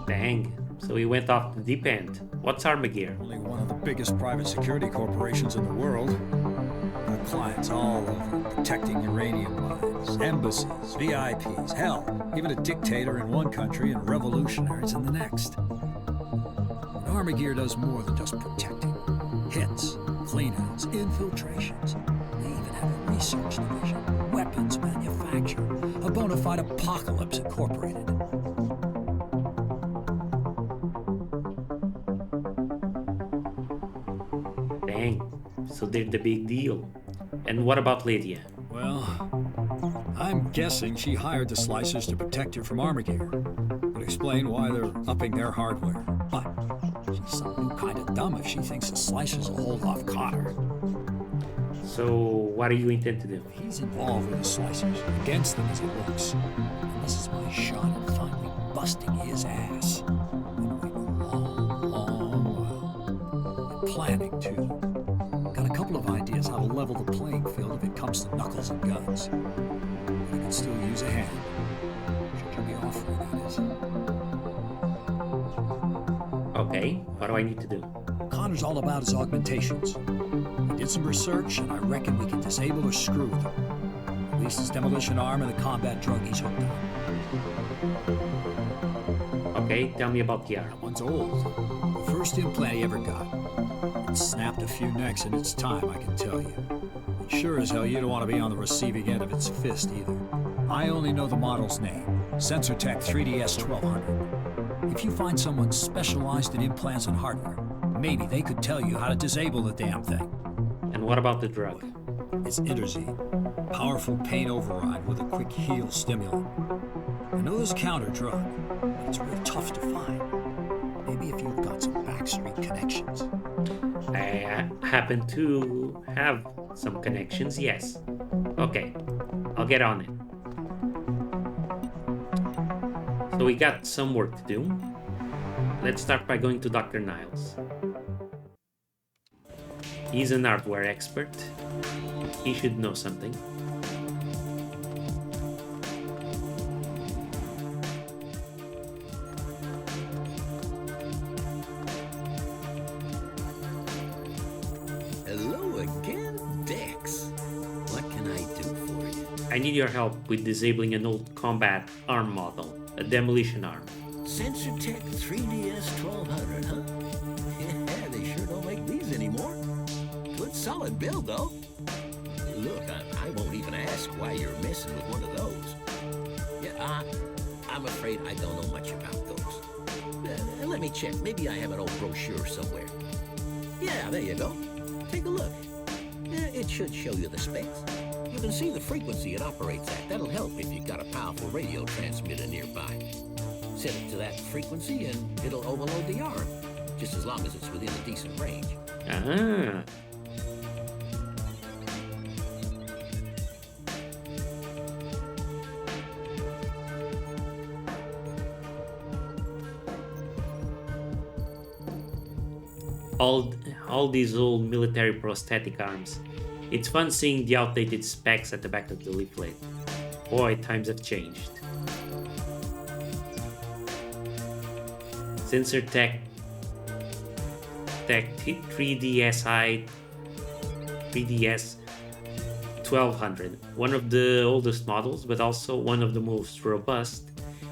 S1: Dang. So he went off the deep end. What's Armageddon?
S5: Only one of the biggest private security corporations in the world. Got clients all over, protecting uranium mines, embassies, VIPs, hell, even a dictator in one country and revolutionaries in the next. And Armageddon does more than just protecting. Hits, cleanouts, infiltrations. They even have a research division, weapons manufacture, a bona fide apocalypse incorporated.
S1: Dang. So they're the big deal. And what about Lydia?
S5: Well, I'm guessing she hired the Slicers to protect her from Armageddon. Would explain why they're upping their hardware. But she's some new kind of dumb if she thinks the Slicers will hold off Connor.
S1: So, what do you intend to do?
S5: He's involved with the slicers, against them as it looks. And this is my shot at finally busting his ass. Been waiting a long while. And planning, too. Got a couple of ideas how to level the playing field if it comes to knuckles and guns. But I could still use a hand. Should you be offering, that is.
S1: Okay, what do I need to do?
S5: Connor's all about his augmentations. He did some research, and I reckon we can disable or screw with him. At least his demolition arm and the combat drug he's hooked on.
S1: Okay, tell me about the arm.
S5: That one's old. The first implant he ever got. It snapped a few necks in its time, I can tell you. And sure as hell you don't want to be on the receiving end of its fist either. I only know the model's name. SensorTech 3DS 1200. If you find someone specialized in implants and hardware, maybe they could tell you how to disable the damn thing.
S1: And what about the drug?
S5: It's Interzine. Powerful pain override with a quick heal stimulant. I know there's counter drug, but it's real tough to find. Maybe if you've got some backstreet connections.
S1: I happen to have some connections, yes. Okay, I'll get on it. So we got some work to do. Let's start by going to Dr. Niles. He's an hardware expert. He should know something.
S7: Hello again, Dex. What can I do for you?
S1: I need your help with disabling an old combat arm model, a demolition arm.
S7: SensorTech 3DS 1200, huh? Yeah, they sure don't make these anymore. Good solid build, though. Look, I won't even ask why you're messing with one of those. Yeah, I'm afraid I don't know much about those. Let me check. Maybe I have an old brochure somewhere. Yeah, there you go. Take a look. Yeah, it should show you the specs. You can see the frequency it operates at. That'll help if you've got a powerful radio transmitter nearby. Set it to that frequency and it'll overload the arm, just as long as it's within a decent range.
S1: Ah. All these old military prosthetic arms. It's fun seeing the outdated specs at the back of the leaflet. Boy, times have changed. SensorTech 3DS 1200, one of the oldest models, but also one of the most robust.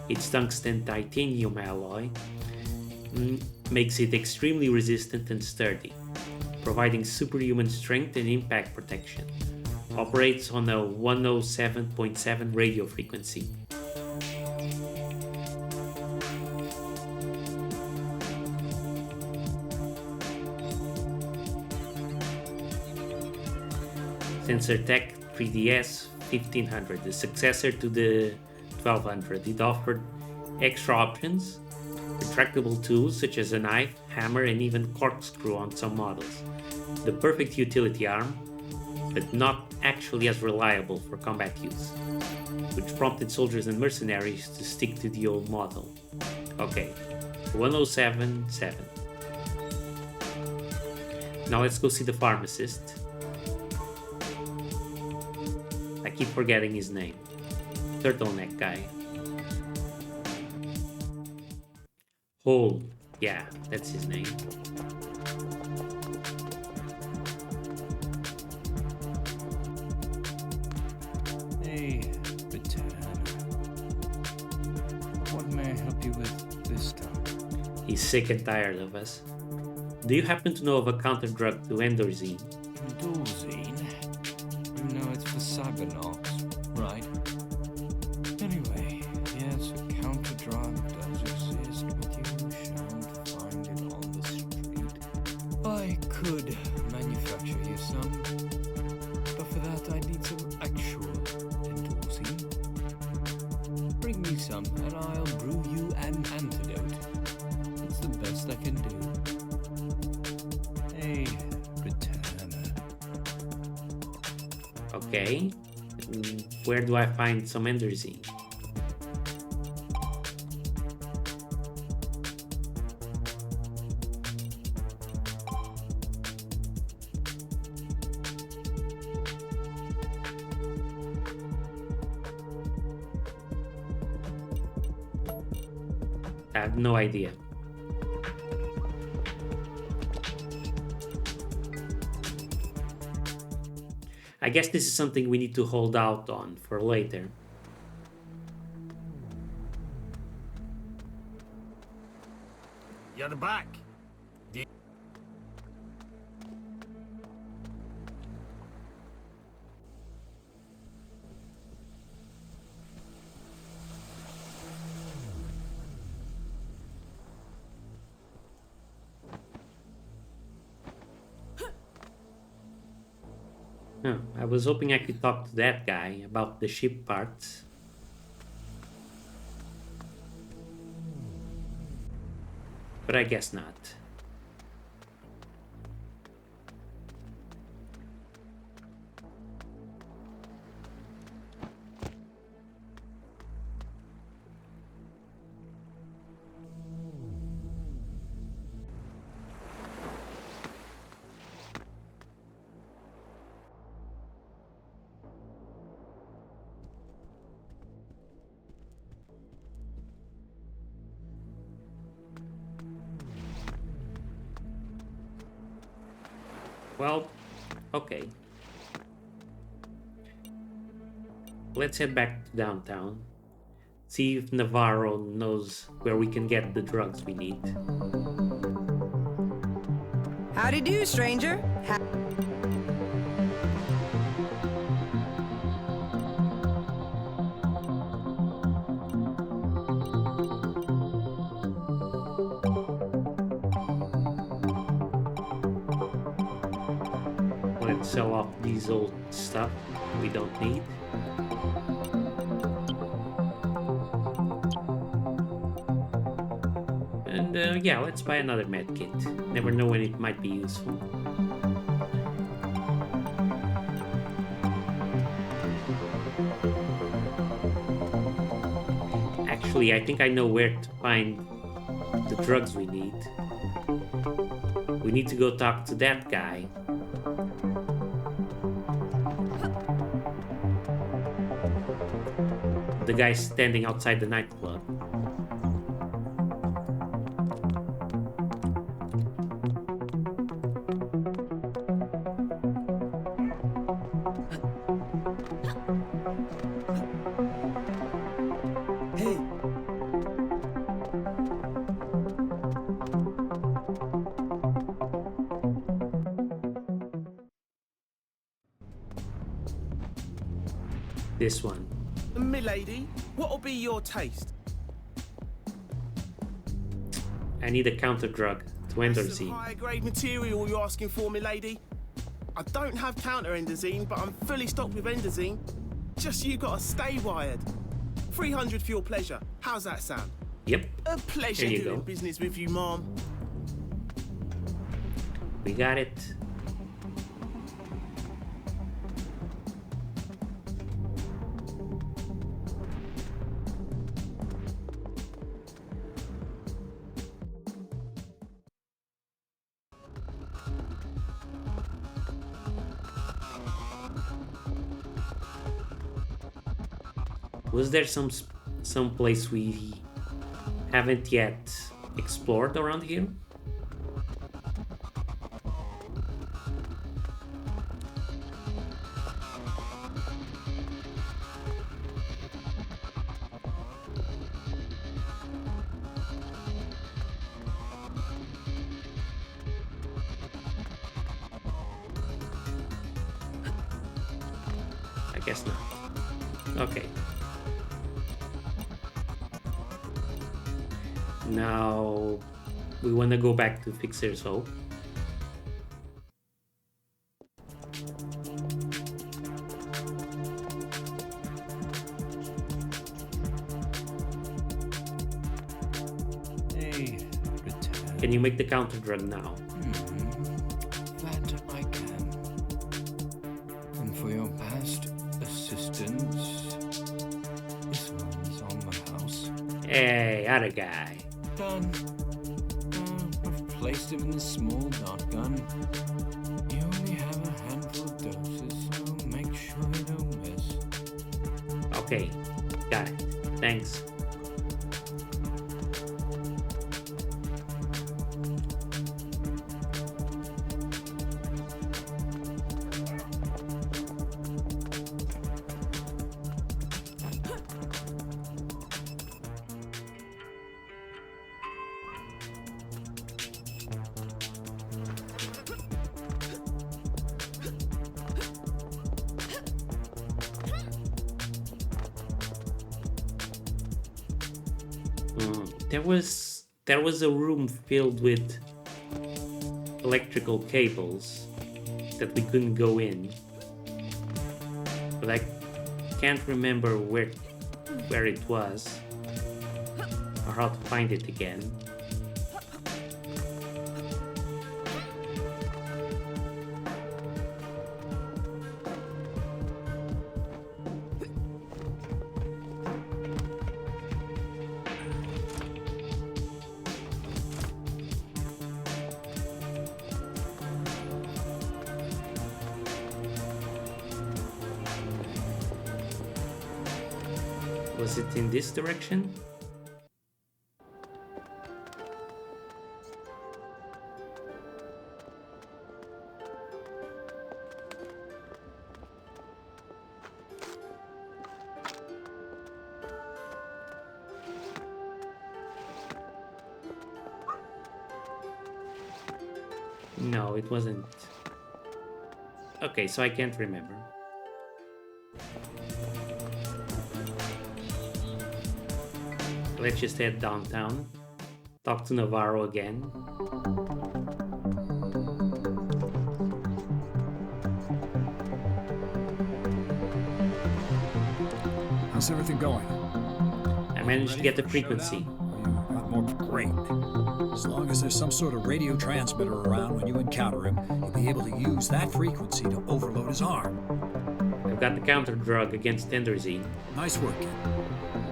S1: Its tungsten titanium alloy makes it extremely resistant and sturdy, providing superhuman strength and impact protection. Operates on a 107.7 radio frequency. SensorTech 3DS 1500, the successor to the 1200. It offered extra options, retractable tools such as a knife, hammer, and even corkscrew on some models. The perfect utility arm, but not actually as reliable for combat use, which prompted soldiers and mercenaries to stick to the old model. Okay, 1077. Now let's go see the pharmacist. I keep forgetting his name. Turtleneck guy. Hole. Yeah, that's his name.
S6: Hey, Lieutenant. What may I help you with this time?
S1: He's sick and tired of us. Do you happen to know of a counter drug to Endorzine?
S6: Endorzine? You know it's for cybernauts, right? Anyway, yes, a counter drug does exist, but you shan't find it on the street. I could manufacture you some, but for that I need some actual Endorzine. Bring me some and I'll brew you an antidote. It's the best I can do. Hey, Britannia.
S1: Okay. Where do I find some Enderzine? I have no idea. I guess this is something we need to hold out on for later.
S2: You're the back.
S1: Huh, I was hoping I could talk to that guy about the ship parts. But I guess not. Well, okay. Let's head back to downtown. See if Navarro knows where we can get the drugs we need.
S8: Howdy do, stranger.
S1: Let's sell off these old stuff we don't need. And yeah, let's buy another med kit. Never know when it might be useful. Actually, I think I know where to find the drugs we need. We need to go talk to that guy. The guy standing outside the nightclub.
S2: Hey.
S1: This one.
S9: Milady, what'll be your taste?
S1: I need a counter drug to
S9: Some
S1: Enderzine.
S9: higher grade material you're asking for, milady? I don't have counter Enderzine, but I'm fully stocked with Enderzine. Just you gotta stay wired. 300 for your pleasure. How's that sound?
S1: Yep,
S9: A pleasure
S1: There you
S9: doing
S1: go.
S9: business with you, Mom.
S1: we got it. Was there some place we haven't yet explored around here? I guess not. Okay. Now we want to go back to Fixer's Hope.
S6: Hey, return.
S1: Can you make the counter drug now?
S6: That I can. And for your past
S1: Hey, other guy.
S6: Done. I've placed him in the small dot gun. You only have a handful of doses, so make sure you don't miss.
S1: Okay, got it. Thanks. There was a room filled with electrical cables that we couldn't go in, but I can't remember where it was or how to find it again. Was it in this direction? No, it wasn't. Okay, so I can't remember. Let's just head downtown, talk to Navarro again.
S5: How's everything going?
S1: I managed to get the frequency.
S5: You got more great. As long as there's some sort of radio transmitter around when you encounter him, you'll be able to use that frequency to overload his arm.
S1: I've got the counter drug against Tendrazine.
S5: Nice work, kid.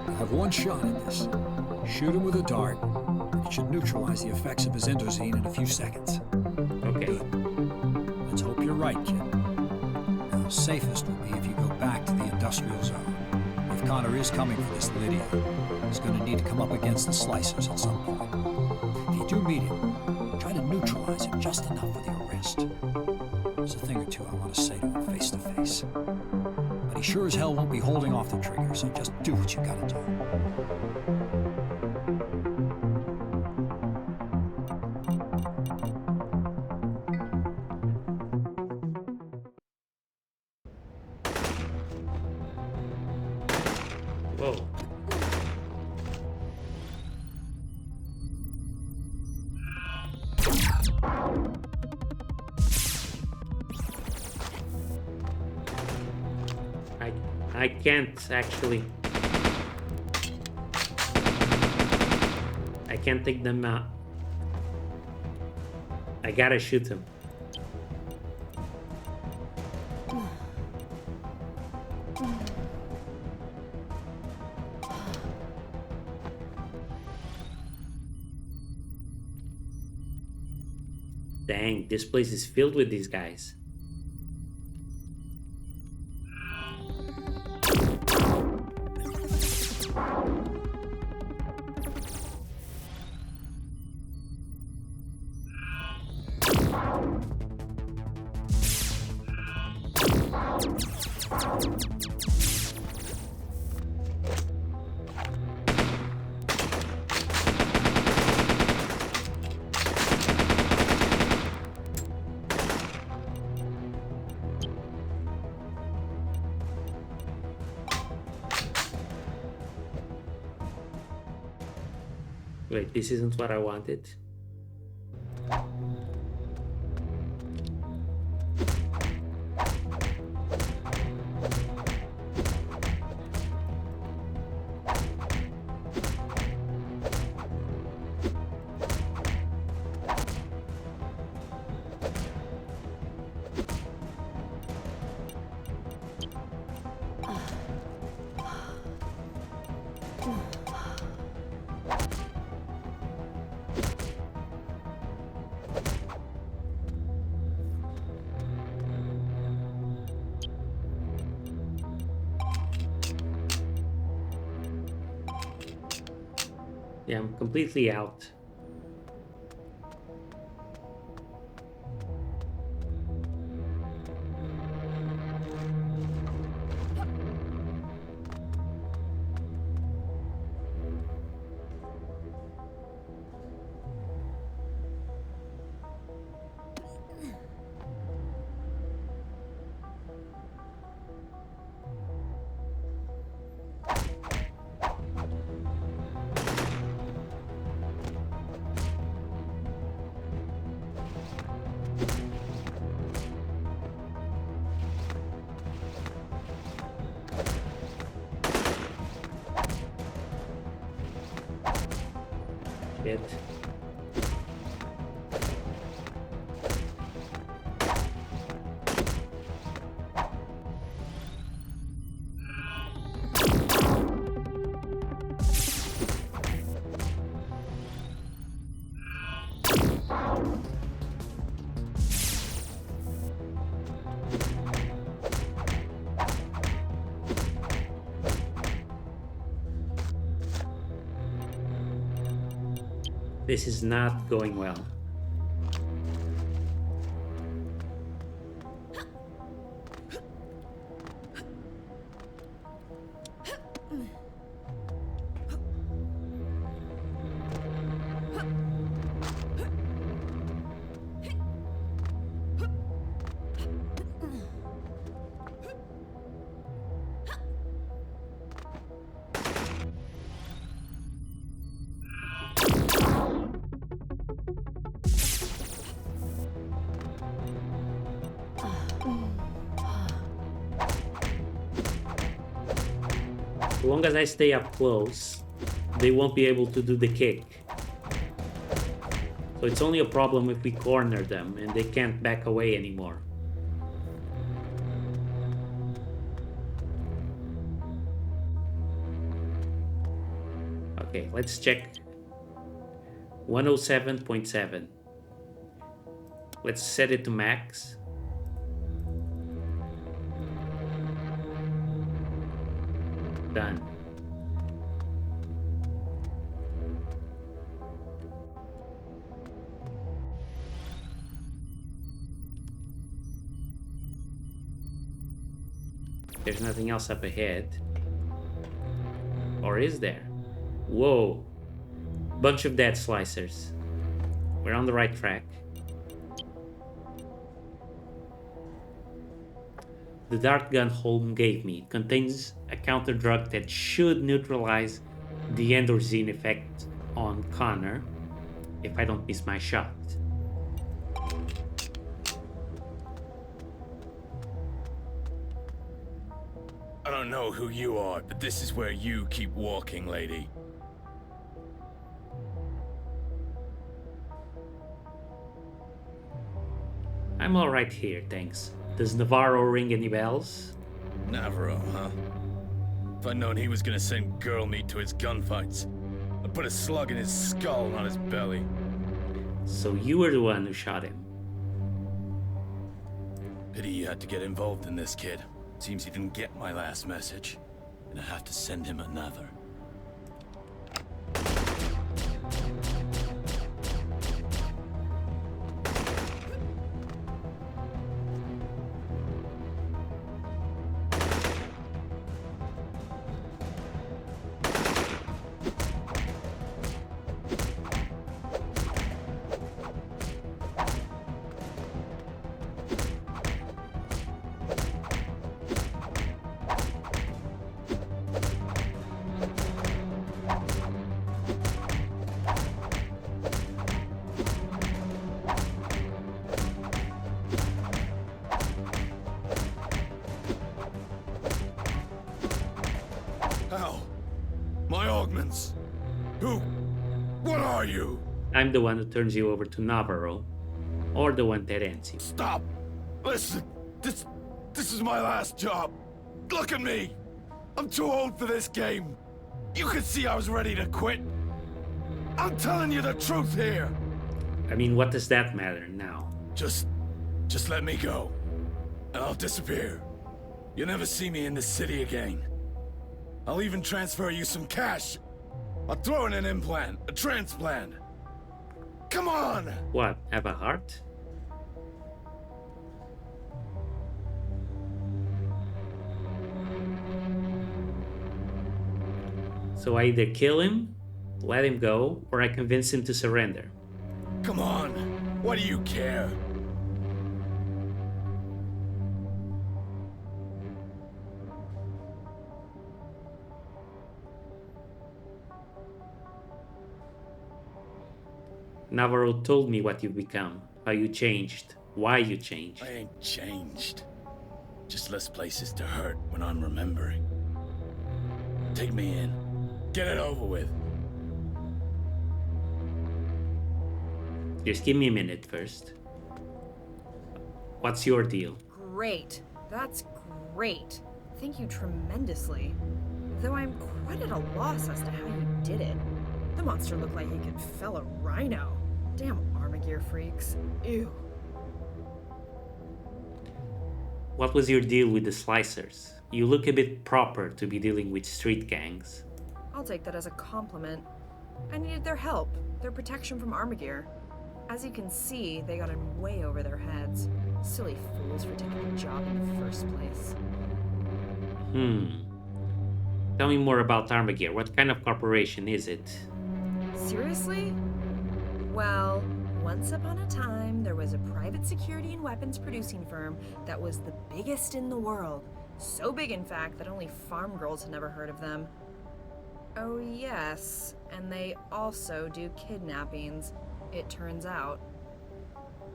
S5: You have one shot at this. Shoot him with a dart, and it should neutralize the effects of his Endrazine in a few seconds.
S1: Okay.
S5: Good. Let's hope you're right, kid. Now, safest will be if you go back to the industrial zone. If Connor is coming for this Lydia, he's going to need to come up against the slicers at some point. If you do meet him, try to neutralize him just enough for the arrest. There's a thing or two I want to say to him face to face. But he sure as hell won't be holding off the trigger, so just do what you gotta do.
S1: Whoa. I can't actually. I can't take them out. I gotta shoot him. Dang, this place is filled with these guys. Wait, this isn't what I wanted. Yeah, I'm completely out. Shit. This is not going well. As long as I stay up close, they won't be able to do the kick. So it's only a problem if we corner them and they can't back away anymore. Okay, let's check 107.7. Let's set it to max. Done. There's nothing else up ahead. Or is there? Whoa. Bunch of dead slicers. We're on the right track. The dart gun Holm gave me contains a counter drug that should neutralize the endorphin effect on Connor if I don't miss my shot.
S10: I don't know who you are, but this is where you keep walking, lady.
S1: I'm alright here, thanks. Does Navarro ring any bells?
S10: Navarro, huh? If I'd known he was gonna send girl meat to his gunfights, I'd put a slug in his skull, not his belly.
S1: So you were the one who shot him.
S10: Pity you had to get involved in this, kid. Seems he didn't get my last message, and I have to send him another. How? My augments? Who? What are you?
S1: I'm the one who turns you over to Navarro, or the one that ends you.
S10: Stop! Listen, this is my last job. Look at me! I'm too old for this game. You could see I was ready to quit. I'm telling you the truth here.
S1: I mean, what does that matter now?
S10: Just let me go, and I'll disappear. You'll never see me in this city again. I'll even transfer you some cash. I'll throw in an implant, a transplant. Come on!
S1: What, have a heart? So I either kill him, let him go, or I convince him to surrender.
S10: Come on! What do you care?
S1: Navarro told me what you've become, how you changed, why you changed.
S10: I ain't changed. Just less places to hurt when I'm remembering. Take me in. Get it over with.
S1: Just give me a minute first. What's your deal?
S11: Great. That's great. Thank you tremendously. Though I'm quite at a loss as to how you did it. The monster looked like he could fell a rhino. Damn Armageddon freaks. Ew.
S1: What was your deal with the slicers? You look a bit proper to be dealing with street gangs.
S11: I'll take that as a compliment. I needed their help, their protection from Armageddon. As you can see, they got in way over their heads. Silly fools for taking the job in the first place.
S1: Tell me more about Armageddon. What kind of corporation is it?
S11: Seriously? Well, once upon a time, there was a private security and weapons producing firm that was the biggest in the world. So big, in fact, that only farm girls had never heard of them. Oh yes, and they also do kidnappings, it turns out.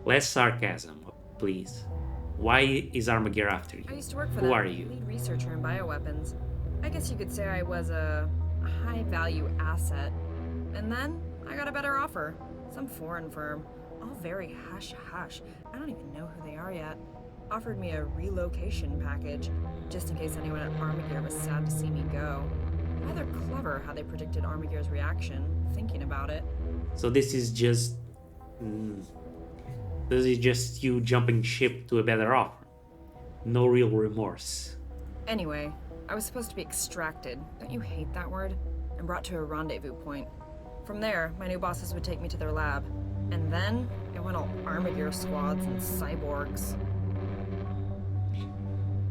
S1: Less sarcasm, please. Why is Armageddon after you?
S11: I used to work for
S1: Who
S11: them,
S1: are you?
S11: lead researcher in bioweapons. I guess you could say I was a high-value asset. And then I got a better offer. Some foreign firm, all very hush-hush. I don't even know who they are yet. Offered me a relocation package, just in case anyone at Armageddon was sad to see me go. Rather clever how they predicted Armageddon's reaction, thinking about it.
S1: So this is just... this is just you jumping ship to a better offer. No real remorse.
S11: Anyway, I was supposed to be extracted, don't you hate that word? And brought to a rendezvous point. From there, my new bosses would take me to their lab. And then, it went all Armageddon squads and cyborgs.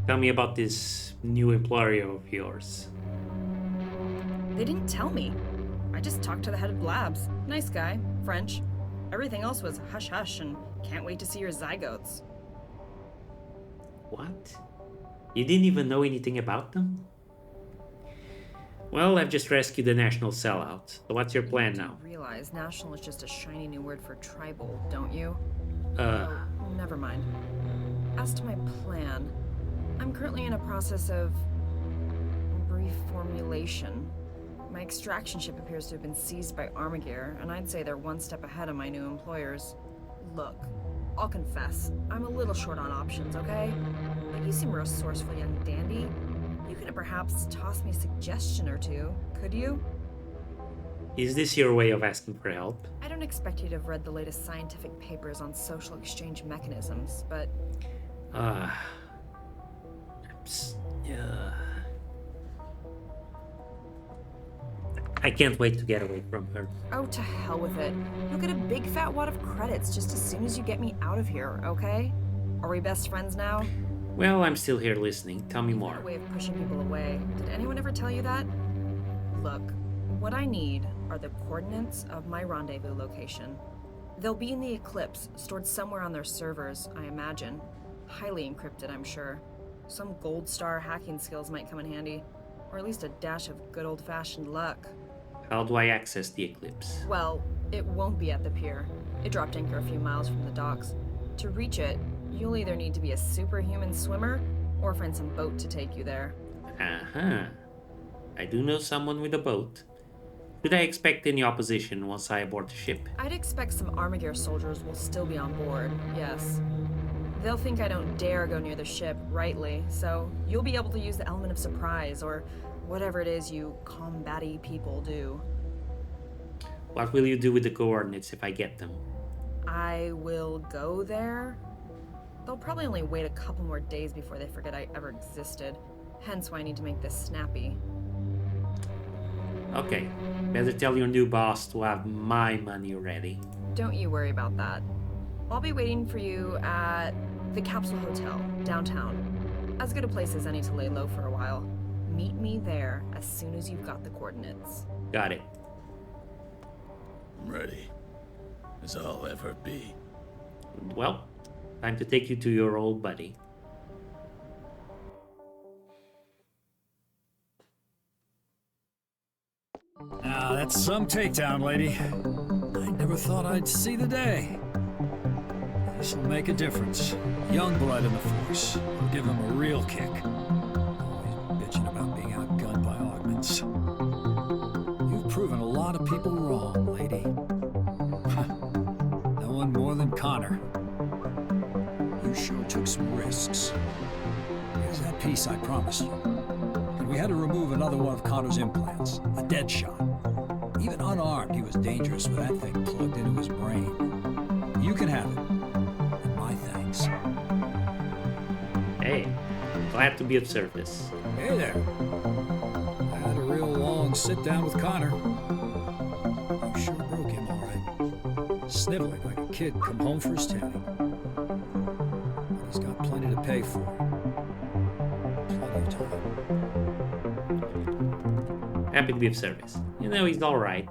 S1: Tell me about this new employer of yours.
S11: They didn't tell me. I just talked to the head of labs. Nice guy, French. Everything else was hush-hush and can't wait to see your zygotes.
S1: What? You didn't even know anything about them? Well, I've just rescued the national sellout. So what's your plan now?
S11: You realize national is just a shiny new word for tribal, don't you?
S1: Uh,
S11: Oh, never mind. As to my plan, I'm currently in a process of reformulation. My extraction ship appears to have been seized by Armageddon, and I'd say they're one step ahead of my new employers. Look, I'll confess, I'm a little short on options, okay? But you seem a resourceful young dandy. You could perhaps toss me a suggestion or two, could you?
S1: Is this your way of asking for help?
S11: I don't expect you to have read the latest scientific papers on social exchange mechanisms, but
S1: Yeah. I can't wait to get away from her.
S11: oh, to hell with it. You'll get a big fat wad of credits just as soon as you get me out of here, okay? Are we best friends now?
S1: Well, I'm still here listening. Tell me more.
S11: A way of pushing people away. Did anyone ever tell you that? Look, what I need are the coordinates of my rendezvous location. They'll be in the Eclipse, stored somewhere on their servers, I imagine. Highly encrypted, I'm sure. Some gold star hacking skills might come in handy, or at least a dash of good old-fashioned luck.
S1: How do I access the Eclipse?
S11: Well, it won't be at the pier. It dropped anchor a few miles from the docks. To reach it, you'll either need to be a superhuman swimmer or find some boat to take you there.
S1: Uh-huh. I do know someone with a boat. Should I expect any opposition once I board the ship?
S11: I'd expect some Armageddon soldiers will still be on board, yes. They'll think I don't dare go near the ship, rightly, so you'll be able to use the element of surprise or whatever it is you combat-y people do.
S1: What will you do with the coordinates if I get them?
S11: I will go there. They'll probably only wait a couple more days before they forget I ever existed. Hence why I need to make this snappy.
S1: Okay, better tell your new boss to have my money ready.
S11: Don't you worry about that. I'll be waiting for you at the Capsule Hotel, downtown. As good a place as any to lay low for a while. Meet me there as soon as you've got the coordinates.
S1: Got it.
S10: I'm ready. As I'll ever be.
S1: Well, time to take you to your old buddy.
S5: Now, that's some takedown, lady. I never thought I'd see the day. This'll make a difference. Young blood in the force. Will give him a real kick. Always bitching about being outgunned by augments. You've proven a lot of people wrong, lady. No one more than Connor. You sure took some risks. Here's that piece I promised you. And we had to remove another one of Connor's implants, a dead shot. Even unarmed, he was dangerous with that thing plugged into his brain. You can have it. And my thanks.
S1: Hey, glad to be of service.
S5: Hey there. I had a real long sit-down with Connor. You sure broke him all right. Sniveling like a kid come home for his tanning. But he's got plenty to pay for. Plenty of time.
S1: Happy to be of service. You know, he's alright.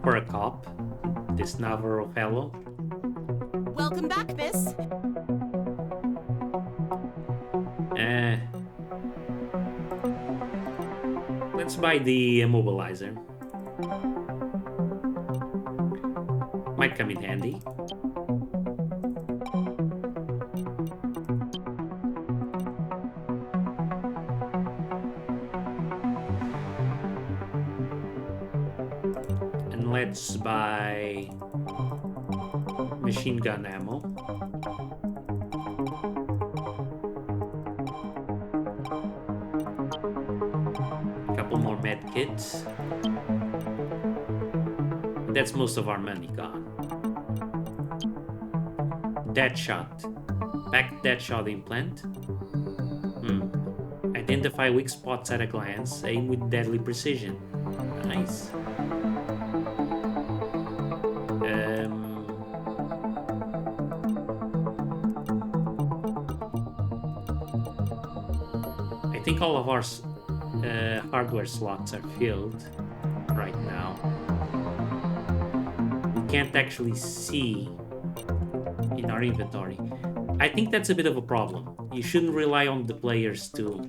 S1: For a cop. This Navarro fellow.
S12: Welcome back, miss.
S1: Let's buy the immobilizer. Might come in handy. And let's buy machine gun ammo. More med kits. That's most of our money gone. Deadshot. Back Deadshot implant. Identify weak spots at a glance. Aim with deadly precision. Nice. I think all of our hardware slots are filled right now. We can't actually see in our inventory. I think that's a bit of a problem. You shouldn't rely on the players to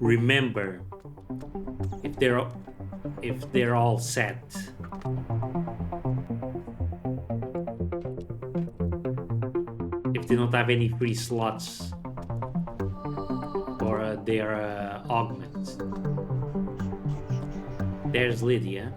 S1: remember if they're all set. If they don't have any free slots for their augments. There's Lydia.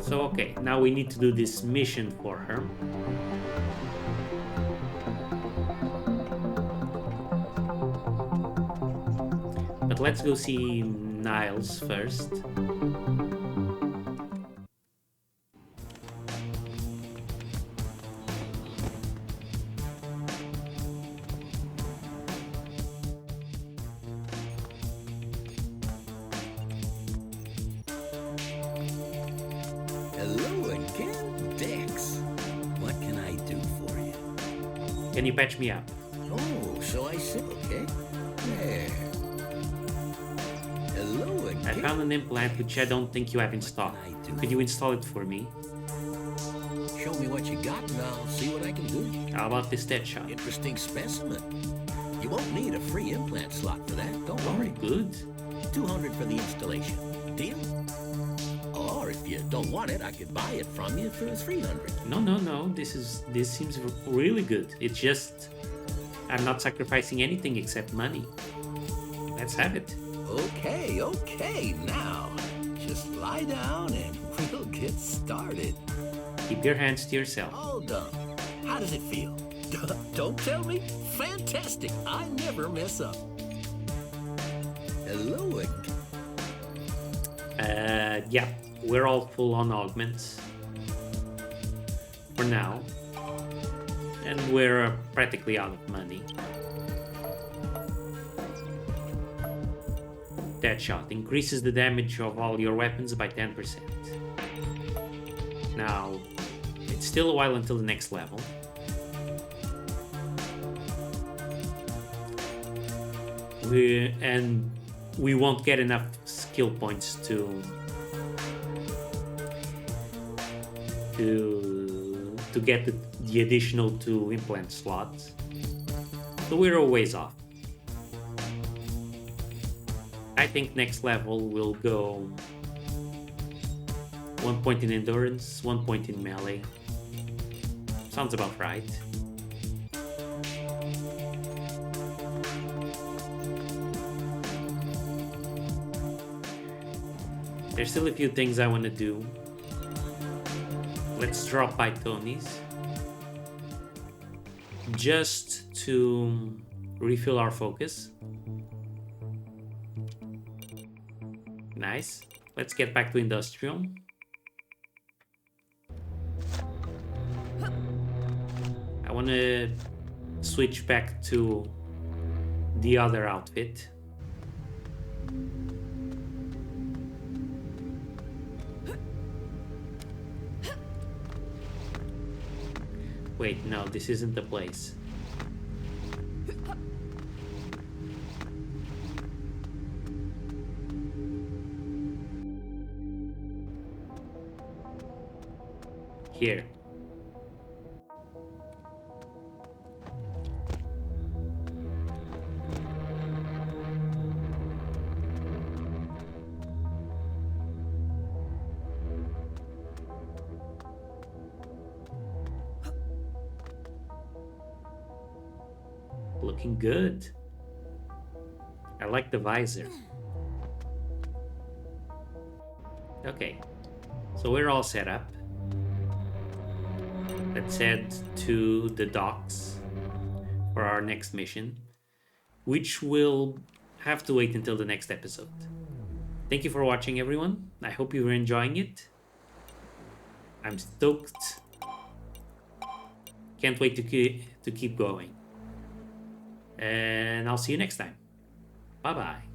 S1: So okay, now we need to do this mission for her. But let's go see Niles first.
S7: Hello again, Dex. What can I do for you?
S1: Can you patch me up?
S7: Oh, so I see. Okay. There. Hello again.
S1: I found an implant which I don't think you have in stock. Could you install it for me?
S7: Show me what you got and I'll see what I can do.
S1: How about this Deadshot?
S7: Interesting specimen. You won't need a free implant slot for that, don't worry.
S1: Good.
S7: 200 for the installation. Deal? Or if you don't want it, I could buy it from you for 300.
S1: No. This seems really good. It's just I'm not sacrificing anything except money. Let's have it.
S7: Okay. Now, just lie down and we'll get started.
S1: Keep your hands to yourself.
S7: All done. How does it feel? Don't tell me. Fantastic. I never mess up. Hello again.
S1: Yeah. we're all full on augments for now, and we're practically out of money. Deadshot increases the damage of all your weapons by 10%. Now, it's still a while until the next level. We won't get enough skill points to get the additional 2 implant slots. So we're a ways off. I think next level will go 1 point in endurance, 1 point in melee. Sounds about right. There's still a few things I want to do. Let's drop by Tony's just to refill our focus. Nice. Let's get back to Industrial. I want to switch back to the other outfit. Wait, no, this isn't the place. Here. Looking good. I like the visor. Okay, so we're all set up. Let's head to the docks for our next mission, which will have to wait until the next episode. Thank you for watching, everyone. I hope you were enjoying it. I'm stoked. Can't wait to keep going. And I'll see you next time. Bye-bye.